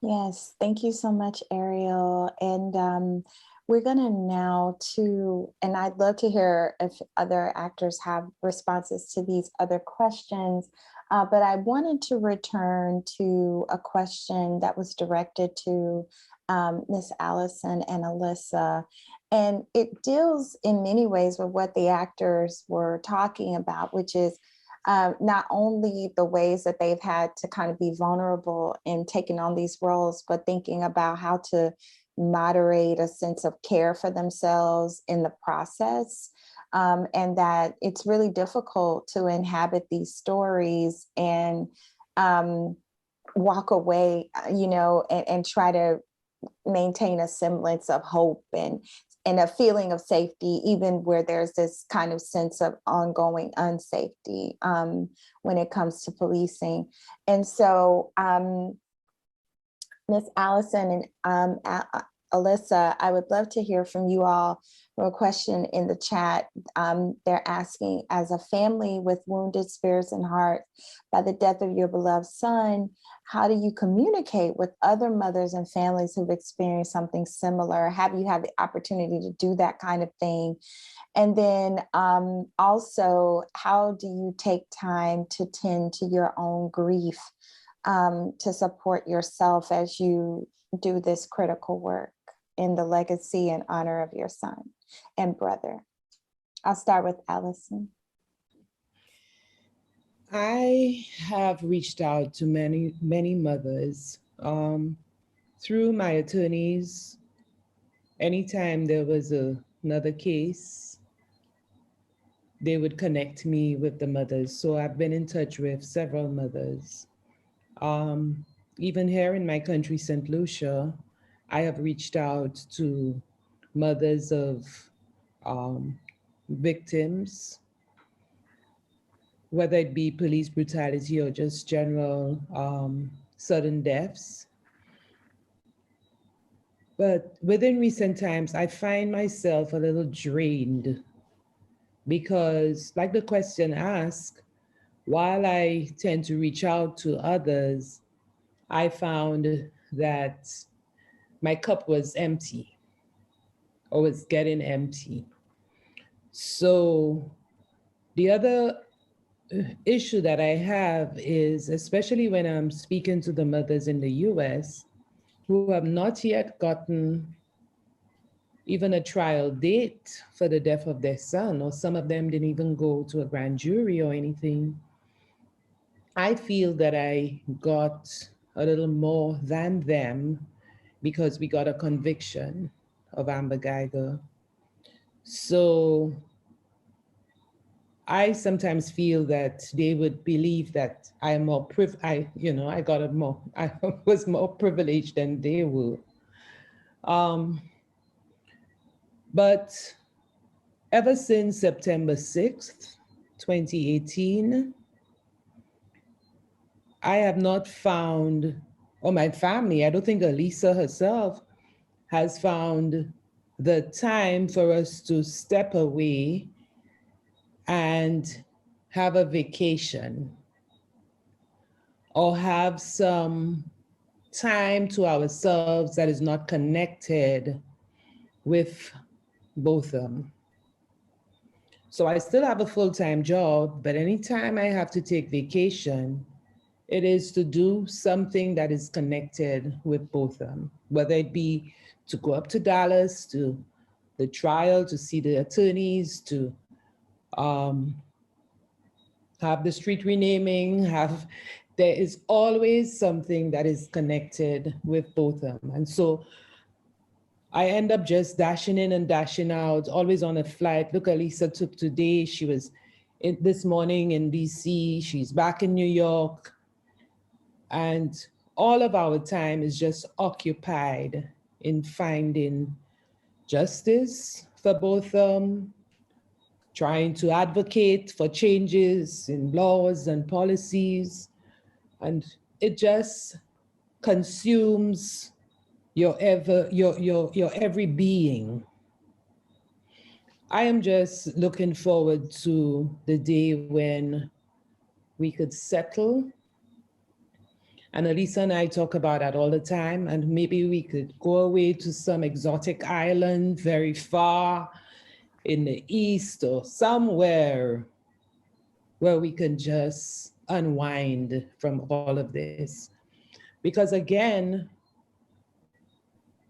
Yes, thank you so much, Arielle. And we're gonna now and I'd love to hear if other actors have responses to these other questions, but I wanted to return to a question that was directed to Miss Allison and Alyssa. And it deals in many ways with what the actors were talking about, which is not only the ways that they've had to kind of be vulnerable in taking on these roles, but thinking about how to moderate a sense of care for themselves in the process. And that it's really difficult to inhabit these stories and walk away, and try to maintain a semblance of hope and a feeling of safety, even where there's this kind of sense of ongoing unsafety when it comes to policing. And so Miss Allison and Alyssa, I would love to hear from you all. For a question in the chat, they're asking, as a family with wounded spirits and hearts by the death of your beloved son, how do you communicate with other mothers and families who've experienced something similar? Have you had the opportunity to do that kind of thing? And then also, how do you take time to tend to your own grief, to support yourself as you do this critical work in the legacy and honor of your son and brother? I'll start with Allison. I have reached out to many mothers through my attorneys. Anytime there was another case, they would connect me with the mothers. So I've been in touch with several mothers. Even here in my country, St. Lucia, I have reached out to mothers of victims, whether it be police brutality or just general sudden deaths. But within recent times, I find myself a little drained because, like the question asked, while I tend to reach out to others, I found that my cup was empty or was getting empty. So the other issue that I have is, especially when I'm speaking to the mothers in the US who have not yet gotten even a trial date for the death of their son, or some of them didn't even go to a grand jury or anything, I feel that I got a little more than them because we got a conviction of Amber Guyger. So I sometimes feel that they would believe that I am more I was more privileged than they were. But ever since September 6th, 2018, I have not found, or my family, I don't think Elisa herself has found the time for us to step away and have a vacation or have some time to ourselves that is not connected with Botham. So I still have a full-time job, but anytime I have to take vacation, it is to do something that is connected with Botham, whether it be to go up to Dallas, to the trial, to see the attorneys, to have the street renaming, there is always something that is connected with Botham. And so I end up just dashing in and dashing out, always on a flight. Look, Elisa took today, she was this morning in DC, she's back in New York. And all of our time is just occupied in finding justice for Botham, trying to advocate for changes in laws and policies. And it just consumes your every being. I am just looking forward to the day when we could settle And Elisa and I talk about that all the time. And maybe we could go away to some exotic island very far in the east or somewhere where we can just unwind from all of this. Because again,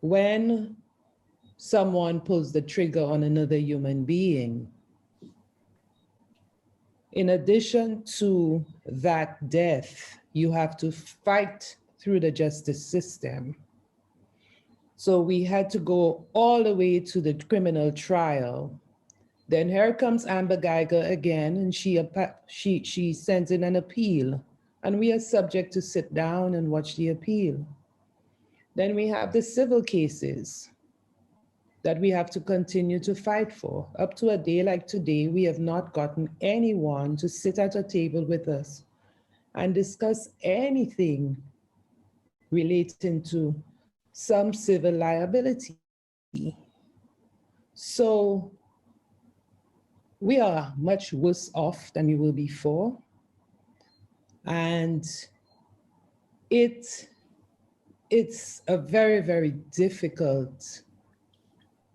when someone pulls the trigger on another human being, in addition to that death, you have to fight through the justice system. So we had to go all the way to the criminal trial. Then here comes Amber Guyger again, and she sends in an appeal, and we are subject to sit down and watch the appeal. Then we have the civil cases that we have to continue to fight for. Up to a day like today, we have not gotten anyone to sit at a table with us and discuss anything relating to some civil liability. So we are much worse off than we were before. And it's a very, very difficult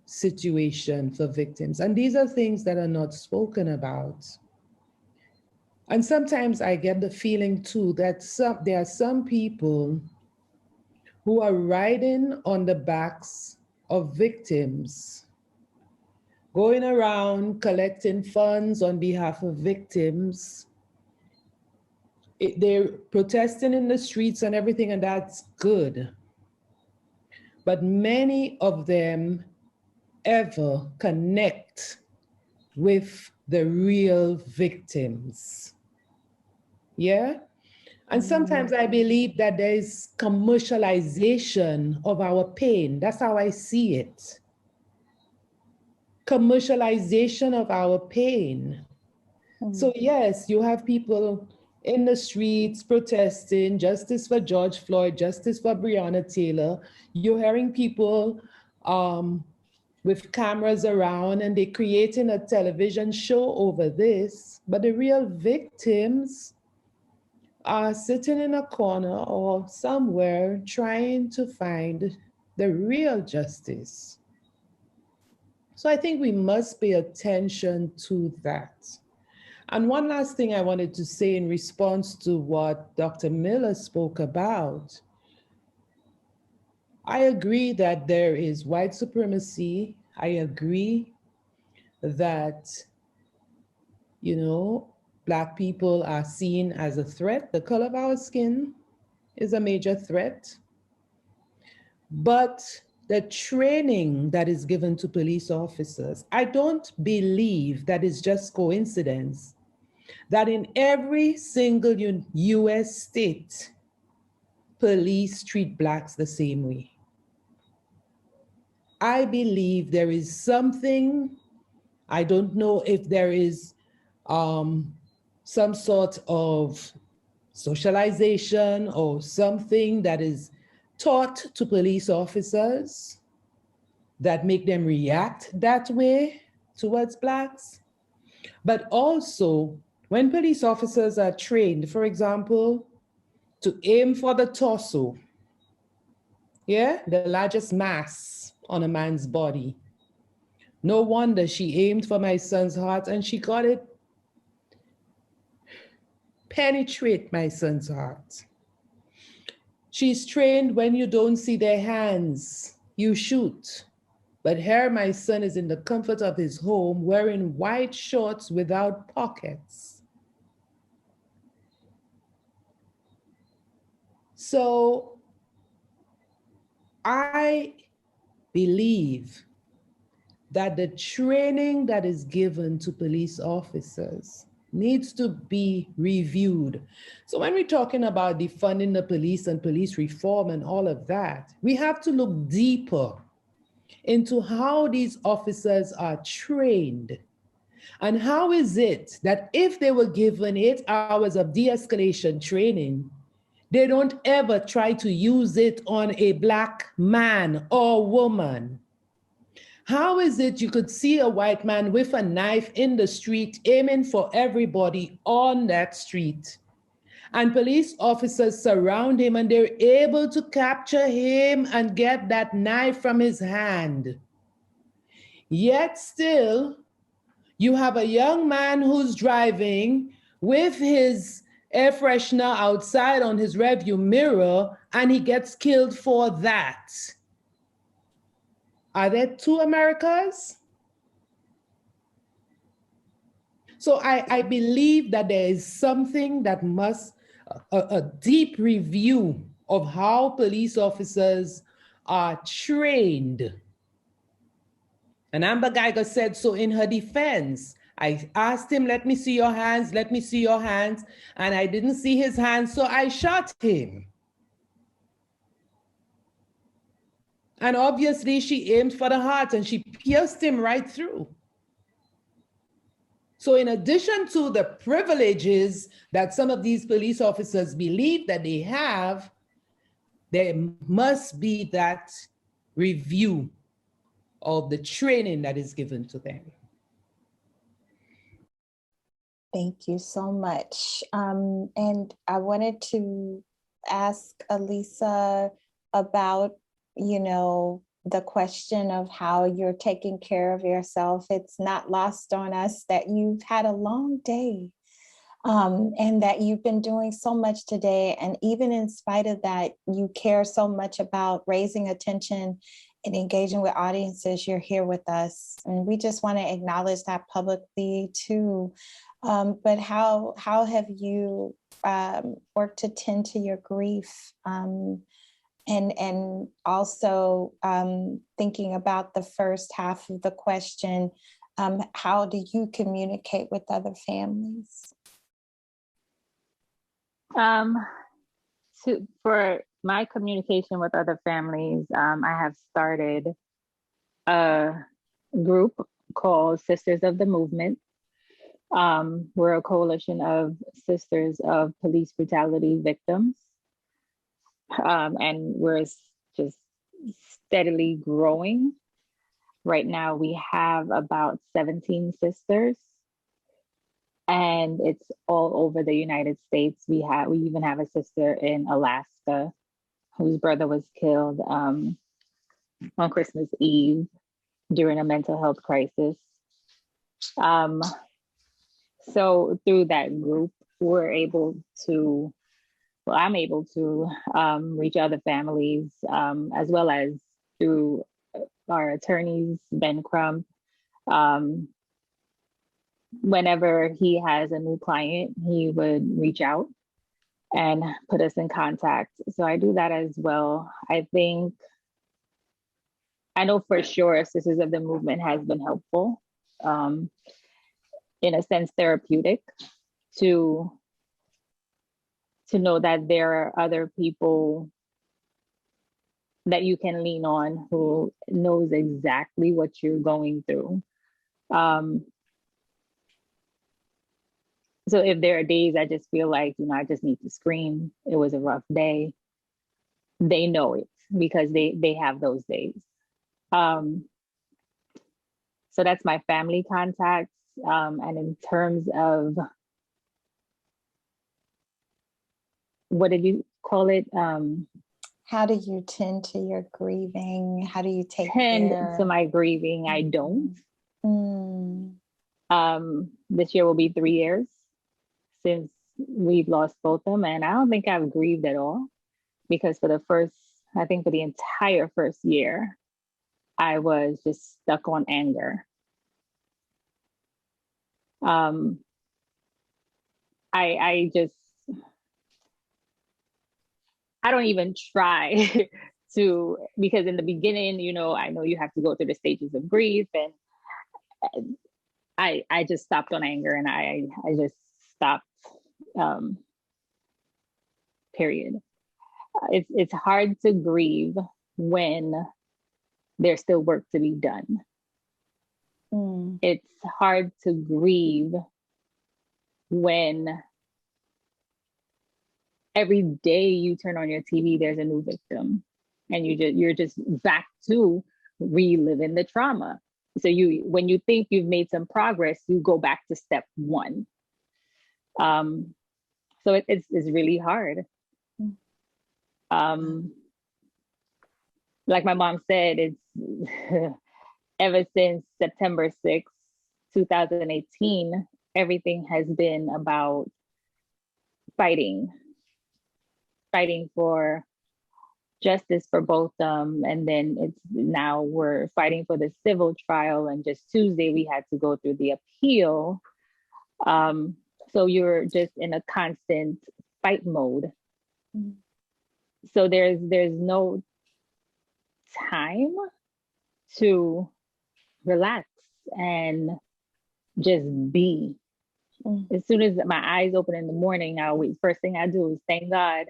situation for victims. And these are things that are not spoken about. And sometimes I get the feeling too that there are some people who are riding on the backs of victims, going around collecting funds on behalf of victims. They're protesting in the streets and everything, and that's good. But many of them ever connect with the real victims. Yeah? And sometimes I believe that there is commercialization of our pain. That's how I see it. Commercialization of our pain. So yes, you have people in the streets protesting, justice for George Floyd, justice for Breonna Taylor. You're hearing people with cameras around, and they're creating a television show over this, but the real victims are sitting in a corner or somewhere trying to find the real justice. So I think we must pay attention to that. And one last thing I wanted to say in response to what Dr. Miller spoke about. I agree that there is white supremacy. I agree that, Black people are seen as a threat. The color of our skin is a major threat. But the training that is given to police officers, I don't believe that is just coincidence that in every single US state, police treat Blacks the same way. I believe there is something, I don't know if there is some sort of socialization or something that is taught to police officers that make them react that way towards Blacks. But also, when police officers are trained, for example, to aim for the torso, the largest mass on a man's body. No wonder she aimed for my son's heart and she got it penetrate my son's heart. She's trained when you don't see their hands, you shoot. But here my son is in the comfort of his home wearing white shorts without pockets. So I believe that the training that is given to police officers needs to be reviewed. So when we're talking about defunding the police and police reform and all of that, we have to look deeper into how these officers are trained. And how is it that if they were given 8 hours of de-escalation training, they don't ever try to use it on a Black man or woman? How is it you could see a white man with a knife in the street aiming for everybody on that street, And police officers surround him and they're able to capture him and get that knife from his hand. Yet still, you have a young man who's driving with his air freshener outside on his rearview mirror, and he gets killed for that. Are there two Americas? So I believe that there is something that must, a deep review of how police officers are trained. And Amber Guyger said so in her defense. I asked him, let me see your hands, let me see your hands. And I didn't see his hands, so I shot him. And obviously she aimed for the heart and she pierced him right through. So in addition to the privileges that some of these police officers believe that they have, there must be that review of the training that is given to them. Thank you so much. And I wanted to ask Elisa about, the question of how you're taking care of yourself. It's not lost on us that you've had a long day, and that you've been doing so much today. And even in spite of that, you care so much about raising attention and engaging with audiences. You're here with us. And we just want to acknowledge that publicly too. But how have you worked to tend to your grief? And also thinking about the first half of the question, how do you communicate with other families? For my communication with other families, I have started a group called Sisters of the Movement. We're a coalition of sisters of police brutality victims. And we're just steadily growing. Right now, we have about 17 sisters, and it's all over the United States. We even have a sister in Alaska whose brother was killed on Christmas Eve during a mental health crisis. So through that group, I'm able to reach other families, as well as through our attorneys, Ben Crump. Whenever he has a new client, he would reach out and put us in contact. So I do that as well. I know for sure Sisters of the Movement has been helpful, in a sense therapeutic, to know that there are other people that you can lean on who knows exactly what you're going through. So if there are days I just feel like, I just need to scream, it was a rough day, they know it because they have those days. So that's my family contacts. And in terms of, what did you call it? How do you tend to your grieving? How do you tend to my grieving? I don't. This year will be 3 years since we've lost Botham, and I don't think I've grieved at all, because for the entire first year, I was just stuck on anger. I don't even try to, because in the beginning, I know you have to go through the stages of grief, and I just stopped on anger, and I just stopped, period. It's hard to grieve when there's still work to be done. It's hard to grieve when every day you turn on your TV, there's a new victim, and you're just back to reliving the trauma. So when you think you've made some progress, you go back to step one. So it's really hard. Like my mom said, it's ever since September 6th, 2018, everything has been about fighting for justice for Botham, and then it's now we're fighting for the civil trial, and just Tuesday we had to go through the appeal. So you're just in a constant fight mode. So there's no time to relax and just be. As soon as my eyes open in the morning, first thing I do is thank God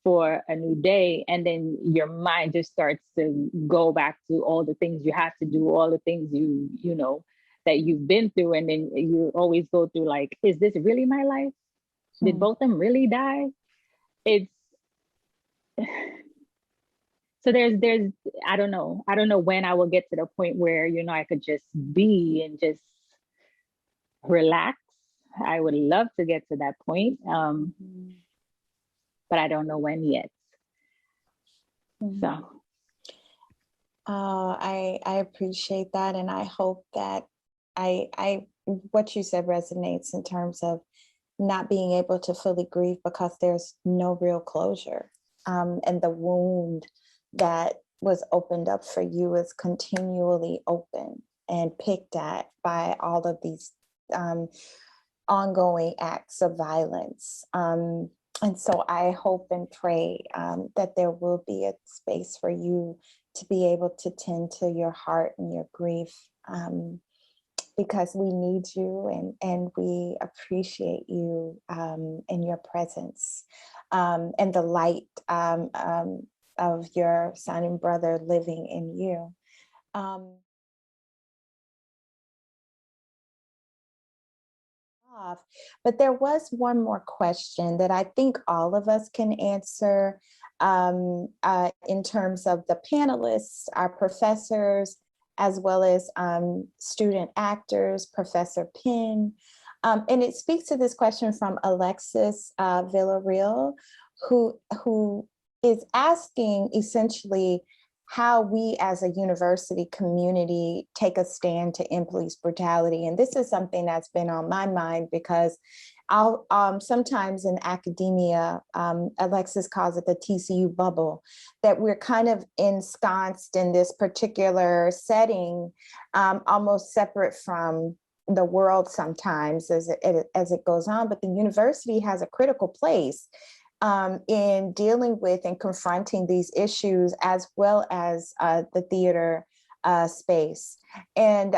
for a new day, and then your mind just starts to go back to all the things you have to do, all the things you know that you've been through, and then you always go through like, is this really my life? Did Botham really die? It's so there's I don't know when I will get to the point where, you know, I could just be and just relax. I would love to get to that point, but I don't know when yet. So I appreciate that, and I hope that I what you said resonates in terms of not being able to fully grieve because there's no real closure, and the wound that was opened up for you is continually open and picked at by all of these ongoing acts of violence. And so I hope and pray that there will be a space for you to be able to tend to your heart and your grief, because we need you and we appreciate you and your presence, and the light of your son and brother living in you. But there was one more question that I think all of us can answer in terms of the panelists, our professors, as well as student actors, Professor Penn. And it speaks to this question from Alexis Villarreal, who is asking essentially how we as a university community take a stand to end police brutality. And this is something that's been on my mind because I'll sometimes in academia, Alexis calls it the TCU bubble, that we're kind of ensconced in this particular setting, almost separate from the world sometimes as it goes on. But the university has a critical place in dealing with and confronting these issues, as well as the theater space. And,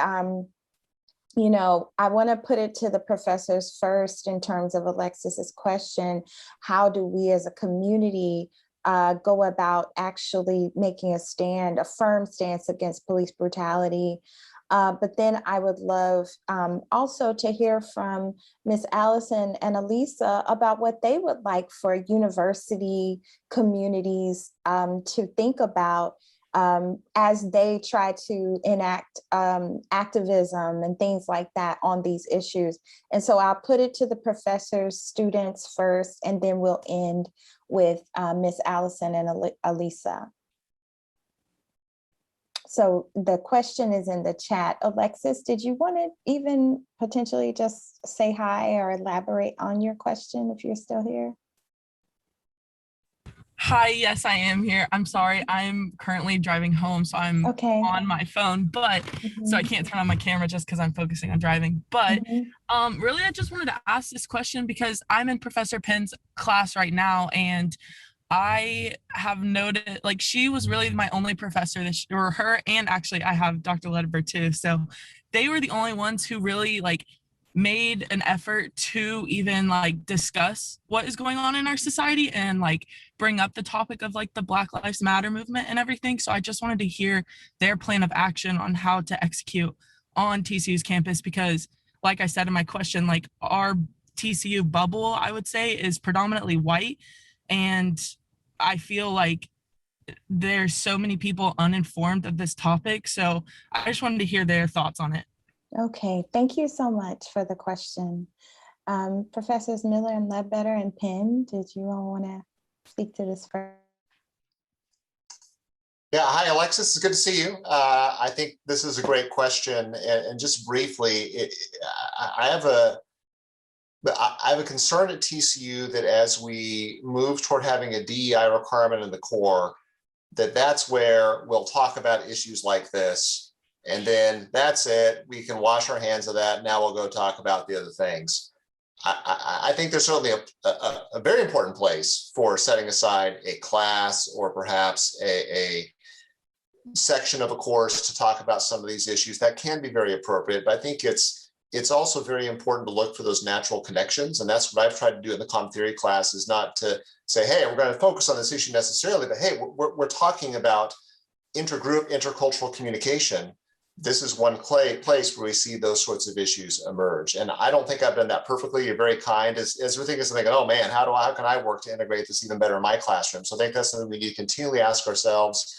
you know, I want to put it to the professors first in terms of Alexis's question: how do we as a community go about actually making a stand, a firm stance against police brutality? But then I would love also to hear from Ms. Allison and Elisa about what they would like for university communities to think about as they try to enact activism and things like that on these issues. And so I'll put it to the professors, students first, and then we'll end with Ms. Allison and Elisa. So the question is in the chat. Alexis, did you want to even potentially just say hi or elaborate on your question if you're still here? Hi, yes, I am here. I'm sorry, I'm currently driving home, so I'm on my phone, but so I can't turn on my camera just because I'm focusing on driving. But really, I just wanted to ask this question because I'm in Professor Penn's class right now, and I have noted, like, she was really my only professor or her, and actually I have Dr. Ledbetter too. So they were the only ones who really like made an effort to even like discuss what is going on in our society and like bring up the topic of like the Black Lives Matter movement and everything. So I just wanted to hear their plan of action on how to execute on TCU's campus, because like I said in my question, like our TCU bubble, I would say, is predominantly white, and I feel like there's so many people uninformed of this topic. So I just wanted to hear their thoughts on it. Okay, thank you so much for the question. Professors Miller and Ledbetter and Penn, did you all want to speak to this first? Yeah, hi, Alexis. It's good to see you. I think this is a great question. And just briefly, I have a concern at TCU that as we move toward having a DEI requirement in the core, that's where we'll talk about issues like this. And then that's it. We can wash our hands of that. Now we'll go talk about the other things. I think there's certainly a very important place for setting aside a class or perhaps a section of a course to talk about some of these issues. That can be very appropriate, but I think it's also very important to look for those natural connections. And that's what I've tried to do in the comm theory class, is not to say, hey, we're going to focus on this issue necessarily, but hey, we're talking about intergroup, intercultural communication. This is one place where we see those sorts of issues emerge. And I don't think I've done that perfectly. You're very kind. As we're thinking, oh man, how can I work to integrate this even better in my classroom? So I think that's something we need to continually ask ourselves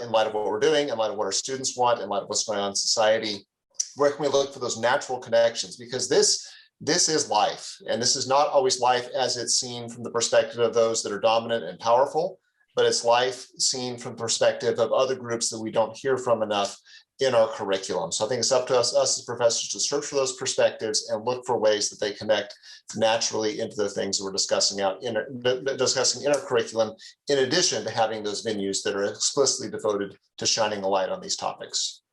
in light of what we're doing, in light of what our students want, in light of what's going on in society. Where can we look for those natural connections? Because this is life, and this is not always life as it's seen from the perspective of those that are dominant and powerful, but it's life seen from the perspective of other groups that we don't hear from enough in our curriculum. So I think it's up to us as professors to search for those perspectives and look for ways that they connect naturally into the things that we're discussing in our curriculum, in addition to having those venues that are explicitly devoted to shining a light on these topics.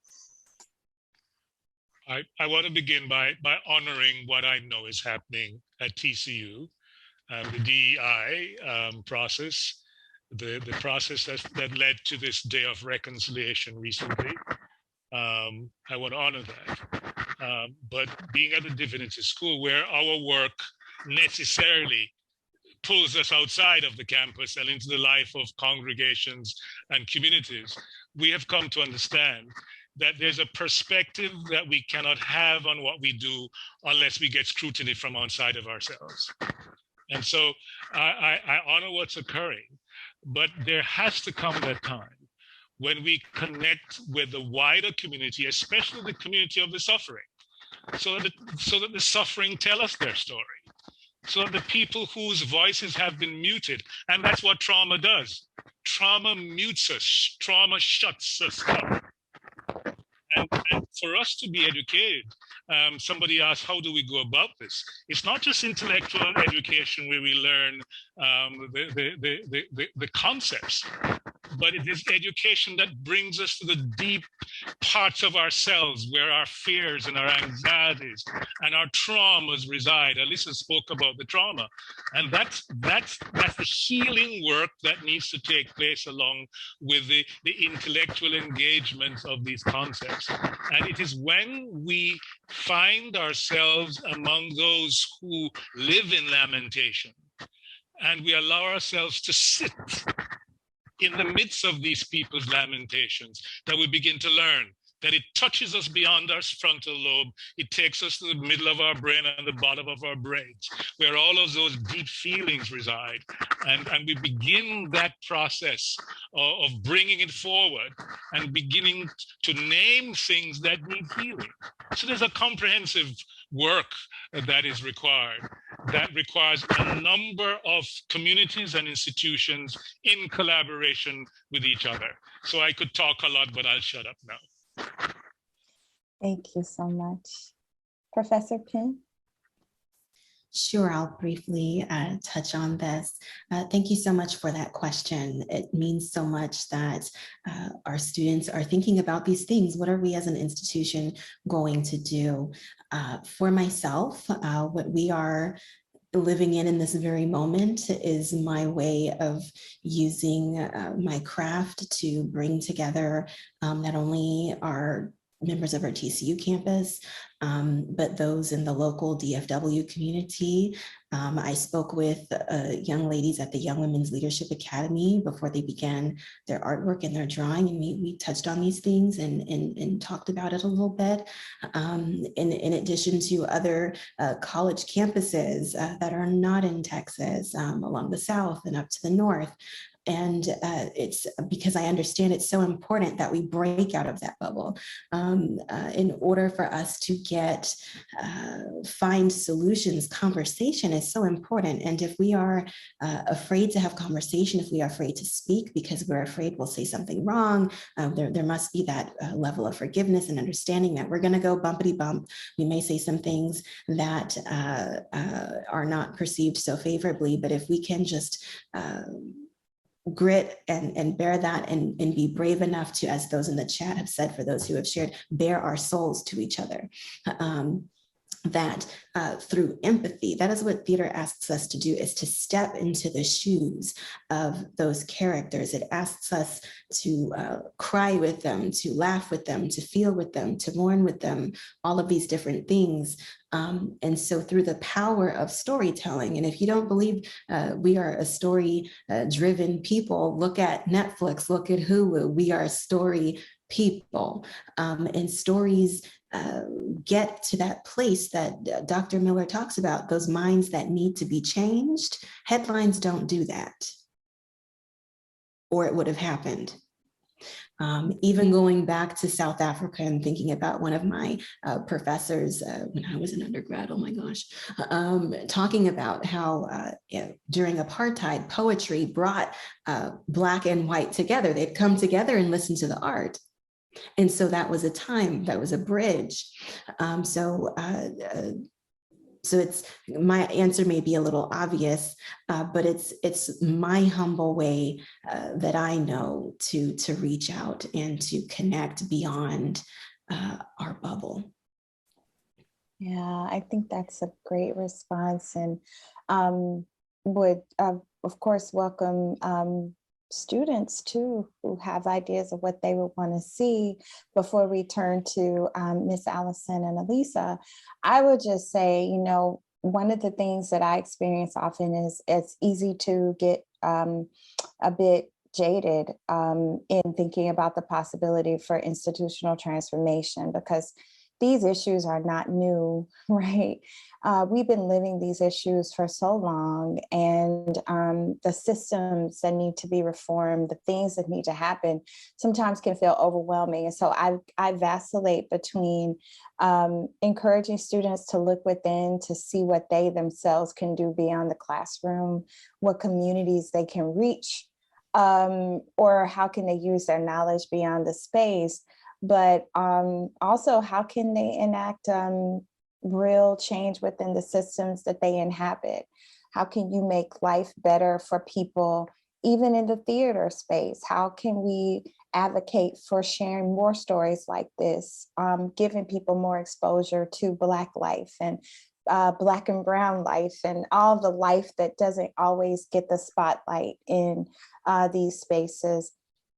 I want to begin by honoring what I know is happening at TCU, the DEI process, the process that led to this day of reconciliation recently. I want to honor that. But being at a divinity school where our work necessarily pulls us outside of the campus and into the life of congregations and communities, we have come to understand that there's a perspective that we cannot have on what we do unless we get scrutiny from outside of ourselves. And so I honor what's occurring, but there has to come that time when we connect with the wider community, especially the community of the suffering, so that the suffering tell us their story, so that the people whose voices have been muted, and that's what trauma does. Trauma mutes us, trauma shuts us up. And for us to be educated, somebody asked, how do we go about this? It's not just intellectual education where we learn the concepts, but it is education that brings us to the deep parts of ourselves where our fears and our anxieties and our traumas reside. Alyssa spoke about the trauma, and that's the healing work that needs to take place along with the intellectual engagement of these concepts. And it is when we find ourselves among those who live in lamentation, and we allow ourselves to sit in the midst of these people's lamentations, that we begin to learn that it touches us beyond our frontal lobe. It takes us to the middle of our brain and the bottom of our brains, where all of those deep feelings reside. And we begin that process of bringing it forward and beginning to name things that need healing. So there's a comprehensive work that is required, that requires a number of communities and institutions in collaboration with each other. So I could talk a lot, but I'll shut up now. Thank you so much. Professor Penn? Sure, I'll briefly touch on this. Thank you so much for that question. It means so much that our students are thinking about these things. What are we as an institution going to do? For myself, what we are living in this very moment is my way of using my craft to bring together not only our members of our TCU campus, but those in the local DFW community. I spoke with young ladies at the Young Women's Leadership Academy before they began their artwork and their drawing, and we touched on these things and talked about it a little bit. In addition to other college campuses that are not in Texas, along the south and up to the north. it's because I understand it's so important that we break out of that bubble in order for us to find solutions. Conversation is so important. And if we are afraid to have conversation, if we are afraid to speak because we're afraid we'll say something wrong, there must be that level of forgiveness and understanding that we're going to go bumpity bump. We may say some things that are not perceived so favorably, but if we can just grit and bear that and be brave enough to, as those in the chat have said, for those who have shared, bare our souls to each other. That through empathy, that is what theater asks us to do, is to step into the shoes of those characters. It asks us to cry with them, to laugh with them, to feel with them, to mourn with them, all of these different things. And so through the power of storytelling, and if you don't believe we are a story-driven people, look at Netflix, look at Hulu, we are story people. And stories get to that place that Dr. Miller talks about, those minds that need to be changed. Headlines don't do that, or it would have happened. Even going back to South Africa and thinking about one of my professors when I was an undergrad, oh my gosh, talking about how during apartheid, poetry brought Black and white together. They'd come together and listen to the art. And so that was a time, that was a bridge. So it's, my answer may be a little obvious, but it's my humble way that I know to reach out and to connect beyond our bubble. Yeah, I think that's a great response, and would of course welcome students too who have ideas of what they would want to see. Before we turn to Miss Allison and Elisa, I would just say, you know, one of the things that I experience often is it's easy to get a bit jaded in thinking about the possibility for institutional transformation, because these issues are not new, right? We've been living these issues for so long, and the systems that need to be reformed, the things that need to happen, sometimes can feel overwhelming. And so I vacillate between encouraging students to look within to see what they themselves can do beyond the classroom, what communities they can reach, or how can they use their knowledge beyond the space. But also, how can they enact real change within the systems that they inhabit? How can you make life better for people, even in the theater space? How can we advocate for sharing more stories like this, giving people more exposure to Black life and Black and Brown life and all the life that doesn't always get the spotlight in these spaces?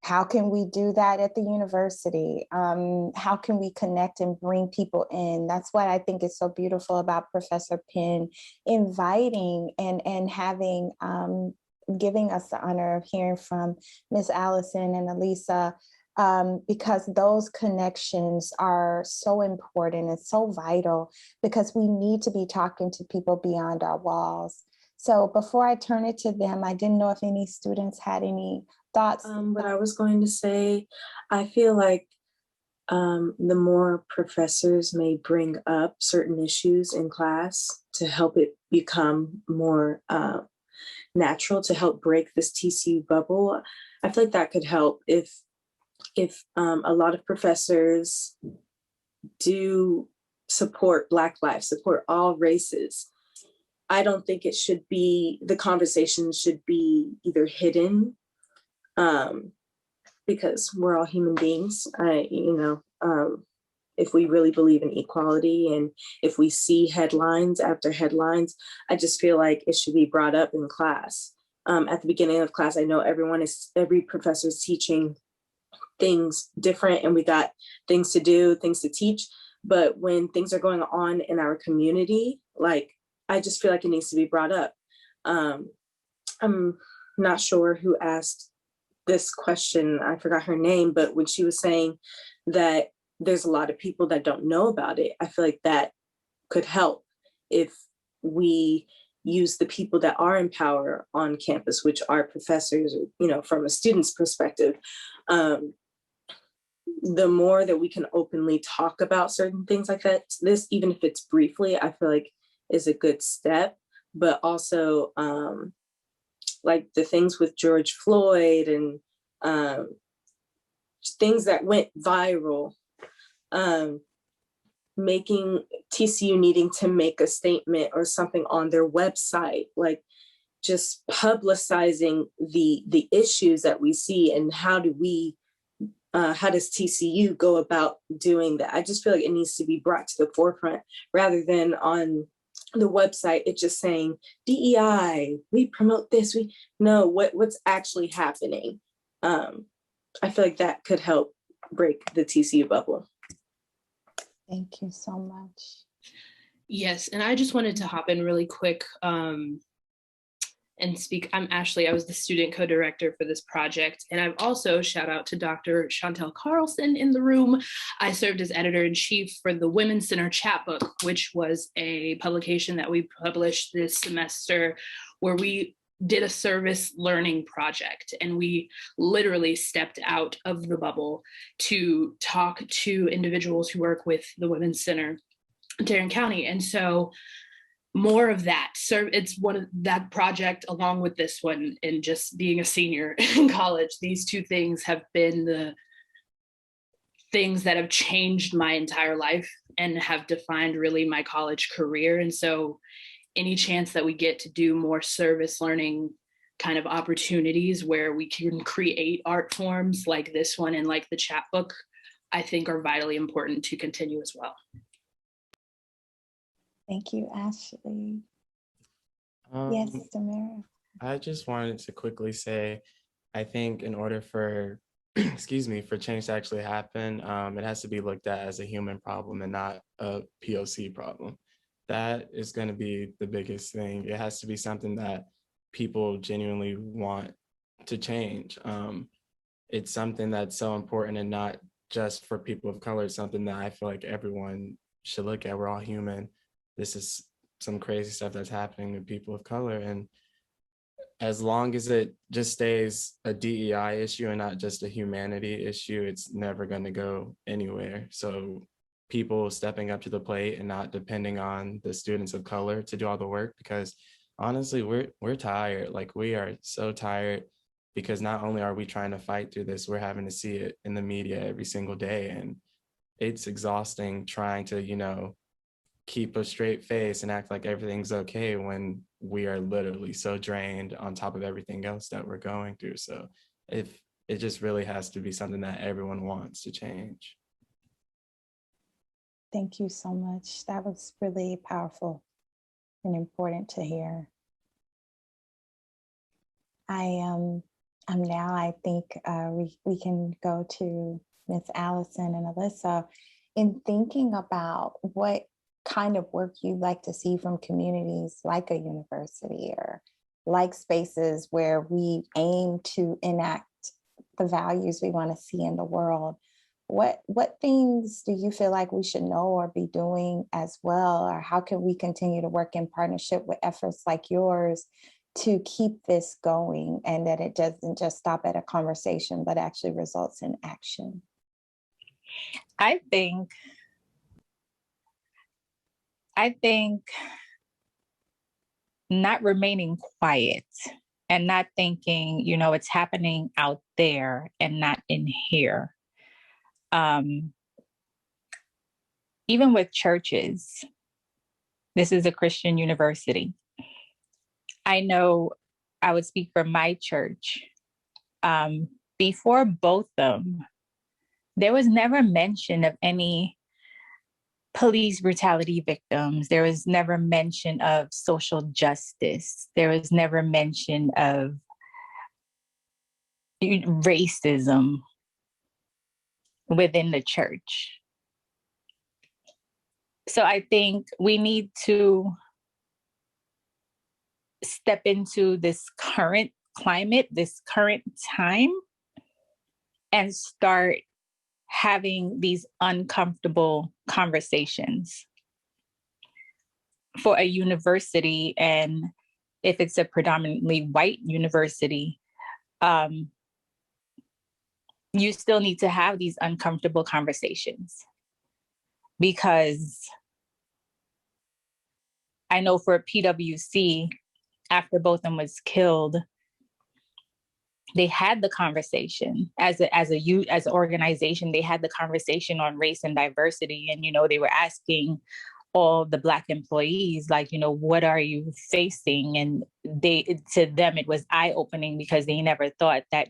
How can we do that at the university? How can we connect and bring people in? That's what I think is so beautiful about Professor Penn inviting and having, giving us the honor of hearing from Miss Allison and Elisa, because those connections are so important and so vital, because we need to be talking to people beyond our walls. So before I turn it to them, I didn't know if any students had any thoughts. What I was going to say, I feel like the more professors may bring up certain issues in class to help it become more natural, to help break this TCU bubble, I feel like that could help if a lot of professors do support Black life, support all races. I don't think it should be, the conversation should be either hidden, because we're all human beings. If we really believe in equality, and if we see headlines after headlines, I just feel like it should be brought up in class. At the beginning of class, I know every professor is teaching things different, and we got things to do, things to teach. But when things are going on in our community, like, I just feel like it needs to be brought up. I'm not sure who asked this question, I forgot her name, but when she was saying that there's a lot of people that don't know about it, I feel like that could help if we use the people that are in power on campus, which are professors, you know, from a student's perspective, the more that we can openly talk about certain things like that, this, even if it's briefly, I feel like is a good step. But also like the things with George Floyd and things that went viral, making TCU needing to make a statement or something on their website, like just publicizing the issues that we see, and how does TCU go about doing that? I just feel like it needs to be brought to the forefront rather than on the website, it's just saying DEI, we promote this, what's actually happening. I feel like that could help break the TCU bubble. Thank you so much. Yes, and I just wanted to hop in really quick and speak. I'm Ashley. I was the student co-director for this project. And I've also, shout out to Dr. Chantel Carlson in the room. I served as editor-in-chief for the Women's Center Chapbook, which was a publication that we published this semester where we did a service learning project. And we literally stepped out of the bubble to talk to individuals who work with the Women's Center in Tarrant County. And so more of that. So it's one of that project along with this one, and just being a senior in college, these two things have been the things that have changed my entire life and have defined really my college career. And so any chance that we get to do more service learning kind of opportunities where we can create art forms like this one and like the chapbook, I think are vitally important to continue as well. Thank you, Ashley. Yes, Samara. I just wanted to quickly say, I think in order for, excuse me, for change to actually happen, it has to be looked at as a human problem and not a POC problem. That is going to be the biggest thing. It has to be something that people genuinely want to change. It's something that's so important, and not just for people of color. It's something that I feel like everyone should look at. We're all human. This is some crazy stuff that's happening to people of color. And as long as it just stays a DEI issue and not just a humanity issue, it's never going to go anywhere. So people stepping up to the plate and not depending on the students of color to do all the work, because honestly, we're tired. Like, we are so tired, because not only are we trying to fight through this, we're having to see it in the media every single day. And it's exhausting trying to, you know, keep a straight face and act like everything's okay when we are literally so drained on top of everything else that we're going through. So if it just really has to be something that everyone wants to change. Thank you so much. That was really powerful and important to hear. I think we can go to Ms. Allison and Alyssa in thinking about what kind of work you'd like to see from communities like a university or like spaces where we aim to enact the values we want to see in the world. What things do you feel like we should know or be doing as well? Or how can we continue to work in partnership with efforts like yours to keep this going, and that it doesn't just stop at a conversation, but actually results in action? I think not remaining quiet and not thinking, you know, it's happening out there and not in here. Even with churches, this is a Christian university. I know, I would speak for my church. Before Botham, there was never mention of any police brutality victims. There was never mention of social justice. There was never mention of racism within the church. So I think we need to step into this current climate, this current time, and start having these uncomfortable conversations. for a university, and if it's a predominantly white university, you still need to have these uncomfortable conversations. Because I know for PwC, after Botham was killed, they had the conversation as an organization. They had the conversation on race and diversity, and they were asking all the Black employees, like, what are you facing? And to them it was eye-opening, because they never thought that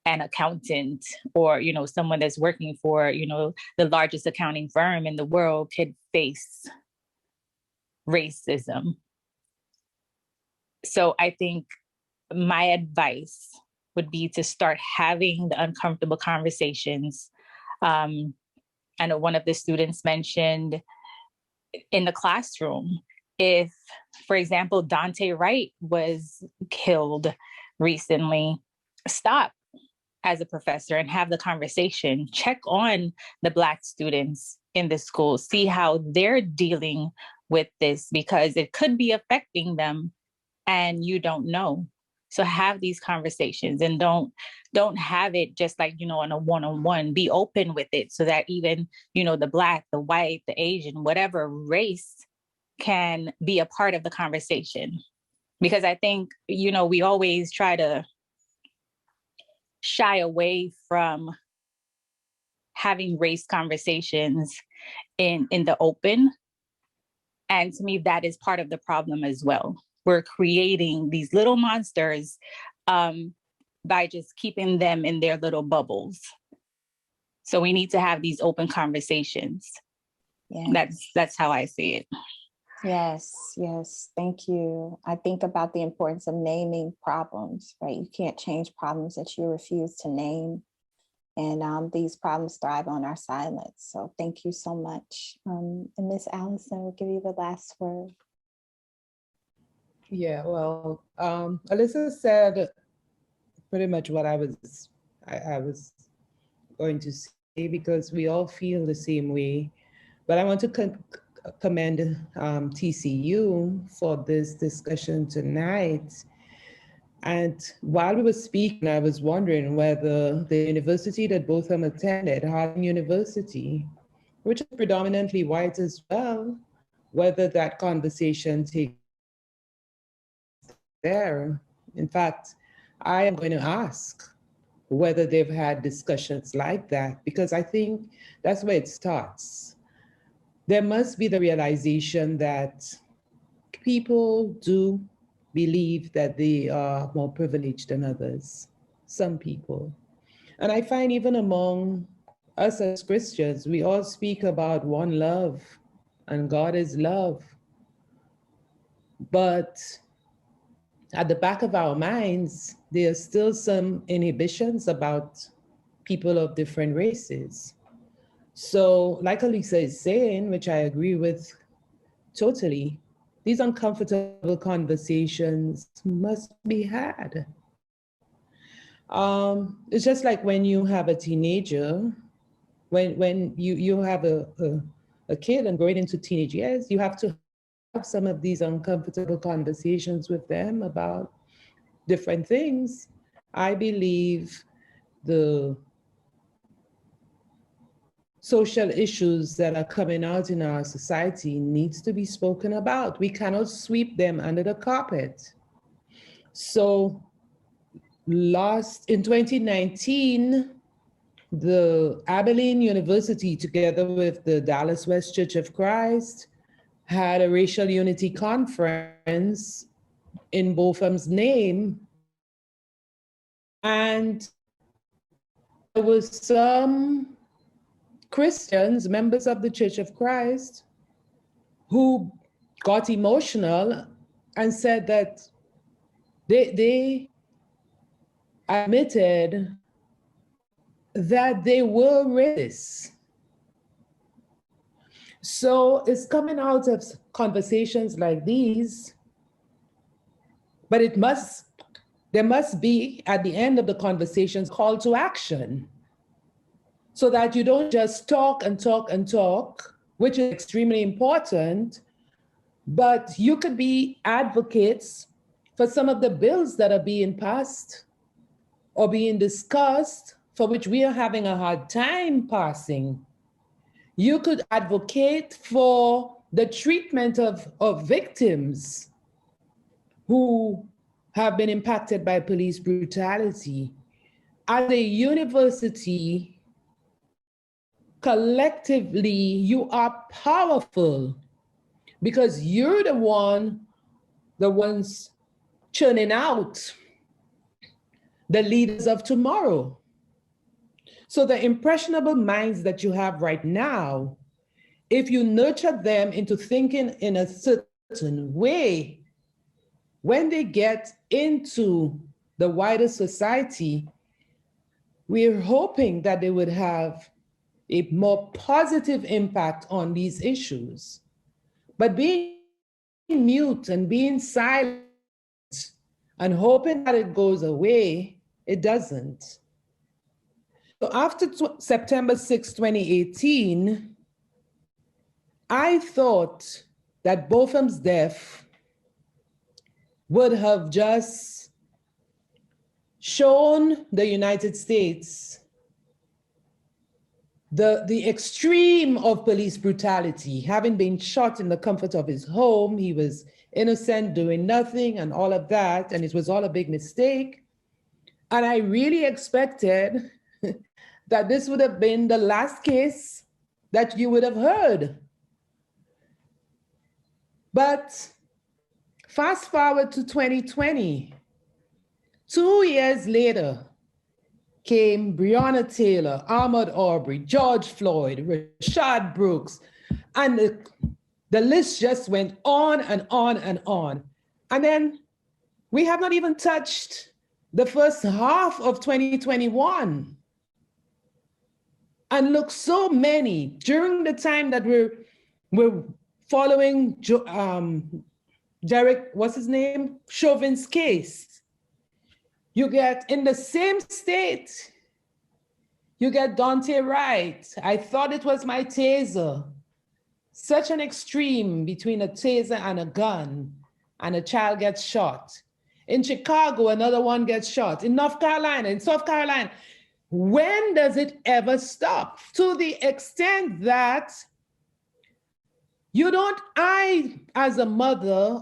an accountant or someone that's working for the largest accounting firm in the world could face racism. So I think my advice would be to start having the uncomfortable conversations. I know one of the students mentioned in the classroom, if, for example, Dante Wright was killed recently, stop as a professor and have the conversation. Check on the Black students in the school, see how they're dealing with this, because it could be affecting them and you don't know. So have these conversations, and don't have it just like, on a one-on-one. Be open with it, so that even, the Black, the white, the Asian, whatever race can be a part of the conversation. Because I think, we always try to shy away from having race conversations in the open. And to me, that is part of the problem as well. We're creating these little monsters by just keeping them in their little bubbles. So we need to have these open conversations. Yes. That's how I see it. Yes, thank you. I think about the importance of naming problems, right? You can't change problems that you refuse to name. And these problems thrive on our silence. So thank you so much. And Miss Allison will give you the last word. Yeah, well, Alyssa said pretty much what I was going to say, because we all feel the same way. But I want to commend TCU for this discussion tonight. And while we were speaking, I was wondering whether the university that Botham attended, Harlem University, which is predominantly white as well, whether that conversation takes there. In fact, I am going to ask whether they've had discussions like that, because I think that's where it starts. There must be the realization that people do believe that they are more privileged than others, some people. And I find even among us as Christians, we all speak about one love, and God is love. But at the back of our minds, there are still some inhibitions about people of different races. So like Alisa is saying, which I agree with totally, these uncomfortable conversations must be had. It's just like when you have a teenager, when you have a kid and going into teenage years, you have to have some of these uncomfortable conversations with them about different things. I believe the social issues that are coming out in our society needs to be spoken about. We cannot sweep them under the carpet. So in 2019, the Abilene University, together with the Dallas West Church of Christ, had a racial unity conference in Botham's name. And there was some Christians, members of the Church of Christ, who got emotional and said that they admitted that they were racists. So it's coming out of conversations like these, but there must be, at the end of the conversations, call to action, so that you don't just talk and talk and talk, which is extremely important, But you could be advocates for some of the bills that are being passed or being discussed, for which we are having a hard time passing. You could advocate for the treatment of victims who have been impacted by police brutality. As a university, collectively, you are powerful because you're the ones churning out the leaders of tomorrow. So the impressionable minds that you have right now, if you nurture them into thinking in a certain way, when they get into the wider society, we're hoping that they would have a more positive impact on these issues. But being mute and being silent and hoping that it goes away, it doesn't. So after September 6, 2018, I thought that Botham's death would have just shown the United States the extreme of police brutality. Having been shot in the comfort of his home, he was innocent, doing nothing, and all of that, and it was all a big mistake. And I really expected that this would have been the last case that you would have heard. But fast forward to 2020, 2 years later, came Breonna Taylor, Ahmaud Arbery, George Floyd, Rashad Brooks, and the list just went on and on and on. And then we have not even touched the first half of 2021. And look, so many, during the time that we're following Derek, what's his name? Chauvin's case. You get in the same state, you get Dante Wright. I thought it was my taser. Such an extreme between a taser and a gun, and a child gets shot. In Chicago, another one gets shot. In North Carolina, in South Carolina. When does it ever stop? To the extent that I, as a mother,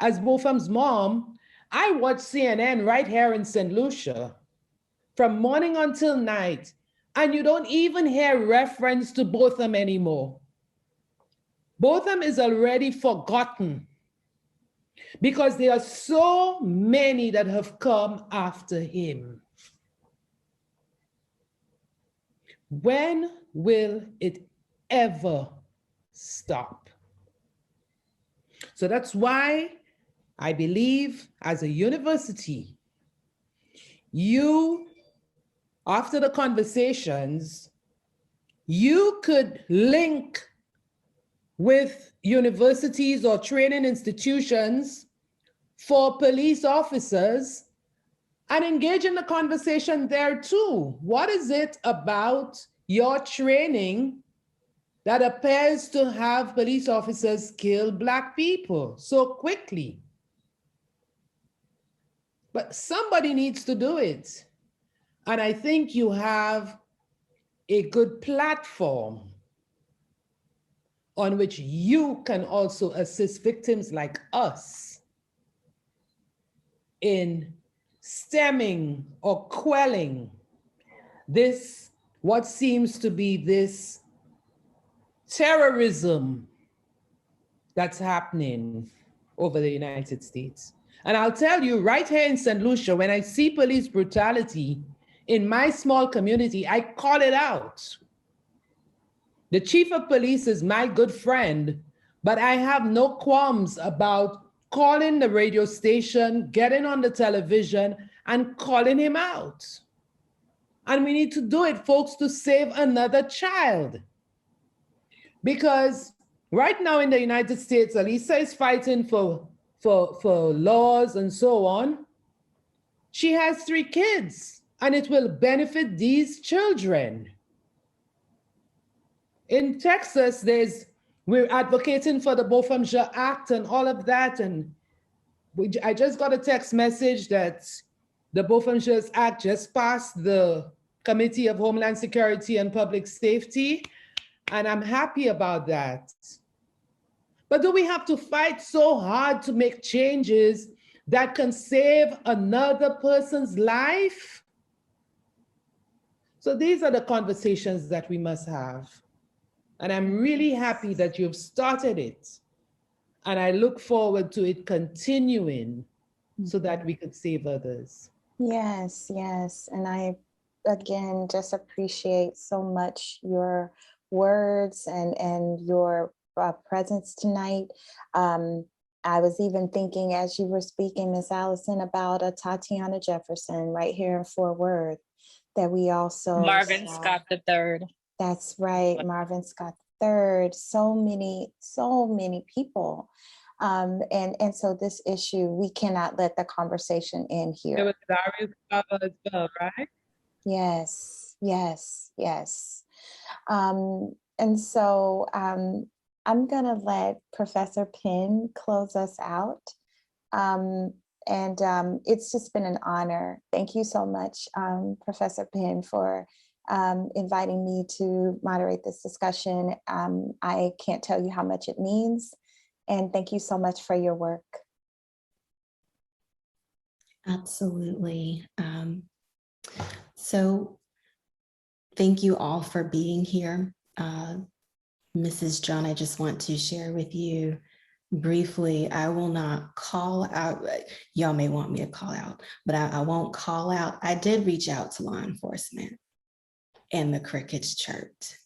as Botham's mom, I watch CNN right here in St. Lucia from morning until night, and you don't even hear reference to Botham anymore. Botham is already forgotten because there are so many that have come after him. When will it ever stop? So that's why I believe as a university, you, after the conversations, you could link with universities or training institutions for police officers and engage in the conversation there too. What is it about your training that appears to have police officers kill Black people so quickly? But somebody needs to do it. And I think you have a good platform on which you can also assist victims like us in stemming or quelling this, what seems to be this terrorism that's happening over the United States. And I'll tell you, right here in St. Lucia, when I see police brutality in my small community, I call it out. The chief of police is my good friend, but I have no qualms about calling the radio station, getting on the television, and calling him out. And we need to do it, folks, to save another child. Because right now in the United States, Alisa is fighting for laws and so on. She has 3 kids, and it will benefit these children. In Texas, there's we're advocating for the Botham Act and all of that. And I just got a text message that the Botham Act just passed the Committee of Homeland Security and Public Safety, and I'm happy about that. But do we have to fight so hard to make changes that can save another person's life? So these are the conversations that we must have. And I'm really happy that you've started it. And I look forward to it continuing so that we could save others. Yes, yes. And I, again, just appreciate so much your words and your presence tonight. I was even thinking as you were speaking, Miss Allison, about a Tatiana Jefferson right here in Fort Worth that we also Marvin saw. Scott III. That's right, Marvin Scott III. So many people. And so this issue, we cannot let the conversation end here. There was Darius Baba as well, right? Yes, yes, yes. And so I'm gonna let Professor Penn close us out. It's just been an honor. Thank you so much, Professor Penn, for inviting me to moderate this discussion. I can't tell you how much it means. And thank you so much for your work. Absolutely. So thank you all for being here. Mrs. John, I just want to share with you briefly, I will not call out, y'all may want me to call out, but I won't call out. I did reach out to law enforcement and the crickets chirped,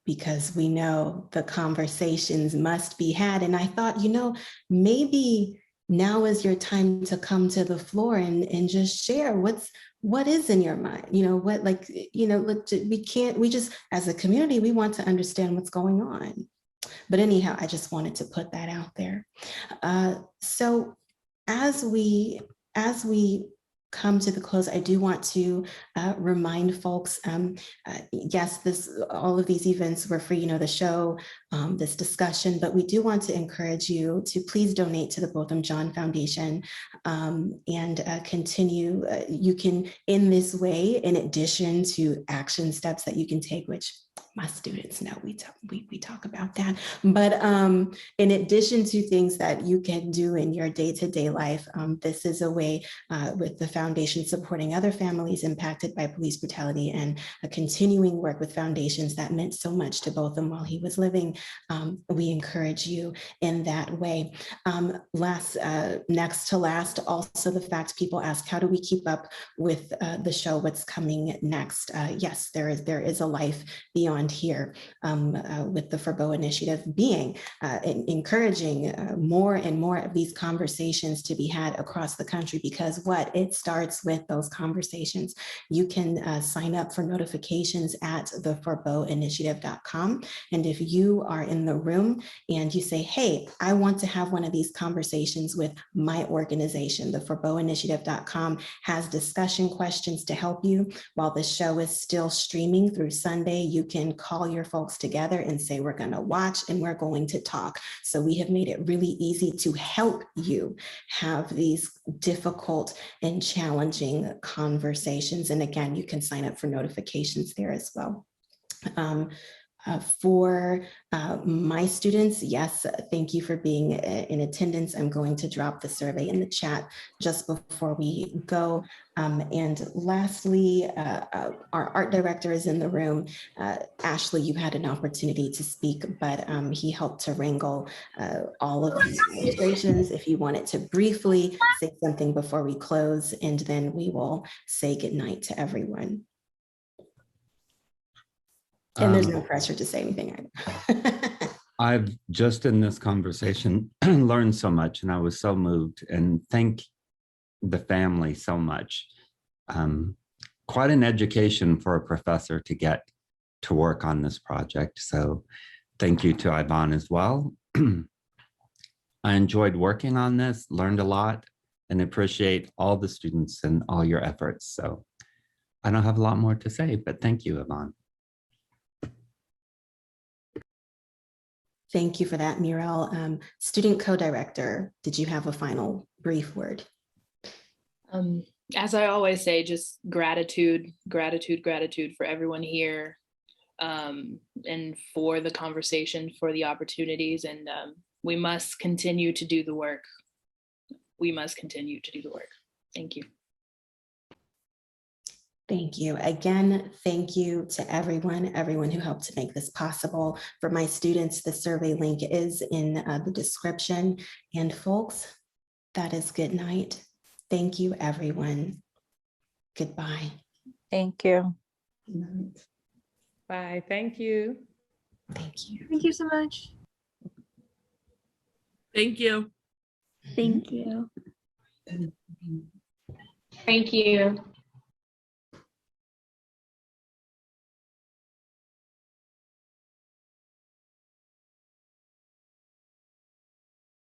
because we know the conversations must be had. And I thought, maybe now is your time to come to the floor and just share what is in your mind. We just, as a community, we want to understand what's going on. But anyhow, I just wanted to put that out there. So as we come to the close, I do want to remind folks, yes, all of these events were free, the show, this discussion, but we do want to encourage you to please donate to the Botham Jean Foundation and continue. You can, in this way, in addition to action steps that you can take, which my students know we talk about that, but in addition to things that you can do in your day-to-day life, this is a way with the foundation supporting other families impacted by police brutality and a continuing work with foundations that meant so much to Botham while he was living. We encourage you in that way. Next to last, also the fact people ask, how do we keep up with the show? What's coming next? Yes, there is a life beyond here with the Furbeau Initiative being encouraging more and more of these conversations to be had across the country, because it starts with those conversations. You can sign up for notifications at thefurbeauinitiative.com. And if you are in the room and you say, hey, I want to have one of these conversations with my organization, thefurbeauinitiative.com has discussion questions to help you. While the show is still streaming through Sunday, you can call your folks together and say, we're going to watch and we're going to talk. So we have made it really easy to help you have these difficult and challenging conversations. And again, you can sign up for notifications there as well. For my students, yes, thank you for being in attendance. I'm going to drop the survey in the chat just before we go. And lastly, our art director is in the room. Ashley, you had an opportunity to speak, but he helped to wrangle all of these illustrations. If you wanted to briefly say something before we close, and then we will say goodnight to everyone. And there's no pressure to say anything. I've just in this conversation learned so much, and I was so moved, and thank the family so much. Quite an education for a professor to get to work on this project. So thank you to Ayvaunn as well. I enjoyed working on this, learned a lot, and appreciate all the students and all your efforts. So I don't have a lot more to say, but thank you, Ayvaunn. Thank you for that, Muriel. Student co-director, did you have a final brief word? As I always say, just gratitude, gratitude, gratitude for everyone here, and for the conversation, for the opportunities, and we must continue to do the work. We must continue to do the work. Thank you. Thank you. Again, thank you to everyone who helped to make this possible. For my students, the survey link is in the description. And folks, that is good night. Thank you, everyone. Goodbye. Thank you. Bye. Thank you. Thank you. Thank you so much. Thank you. Thank you. Thank you.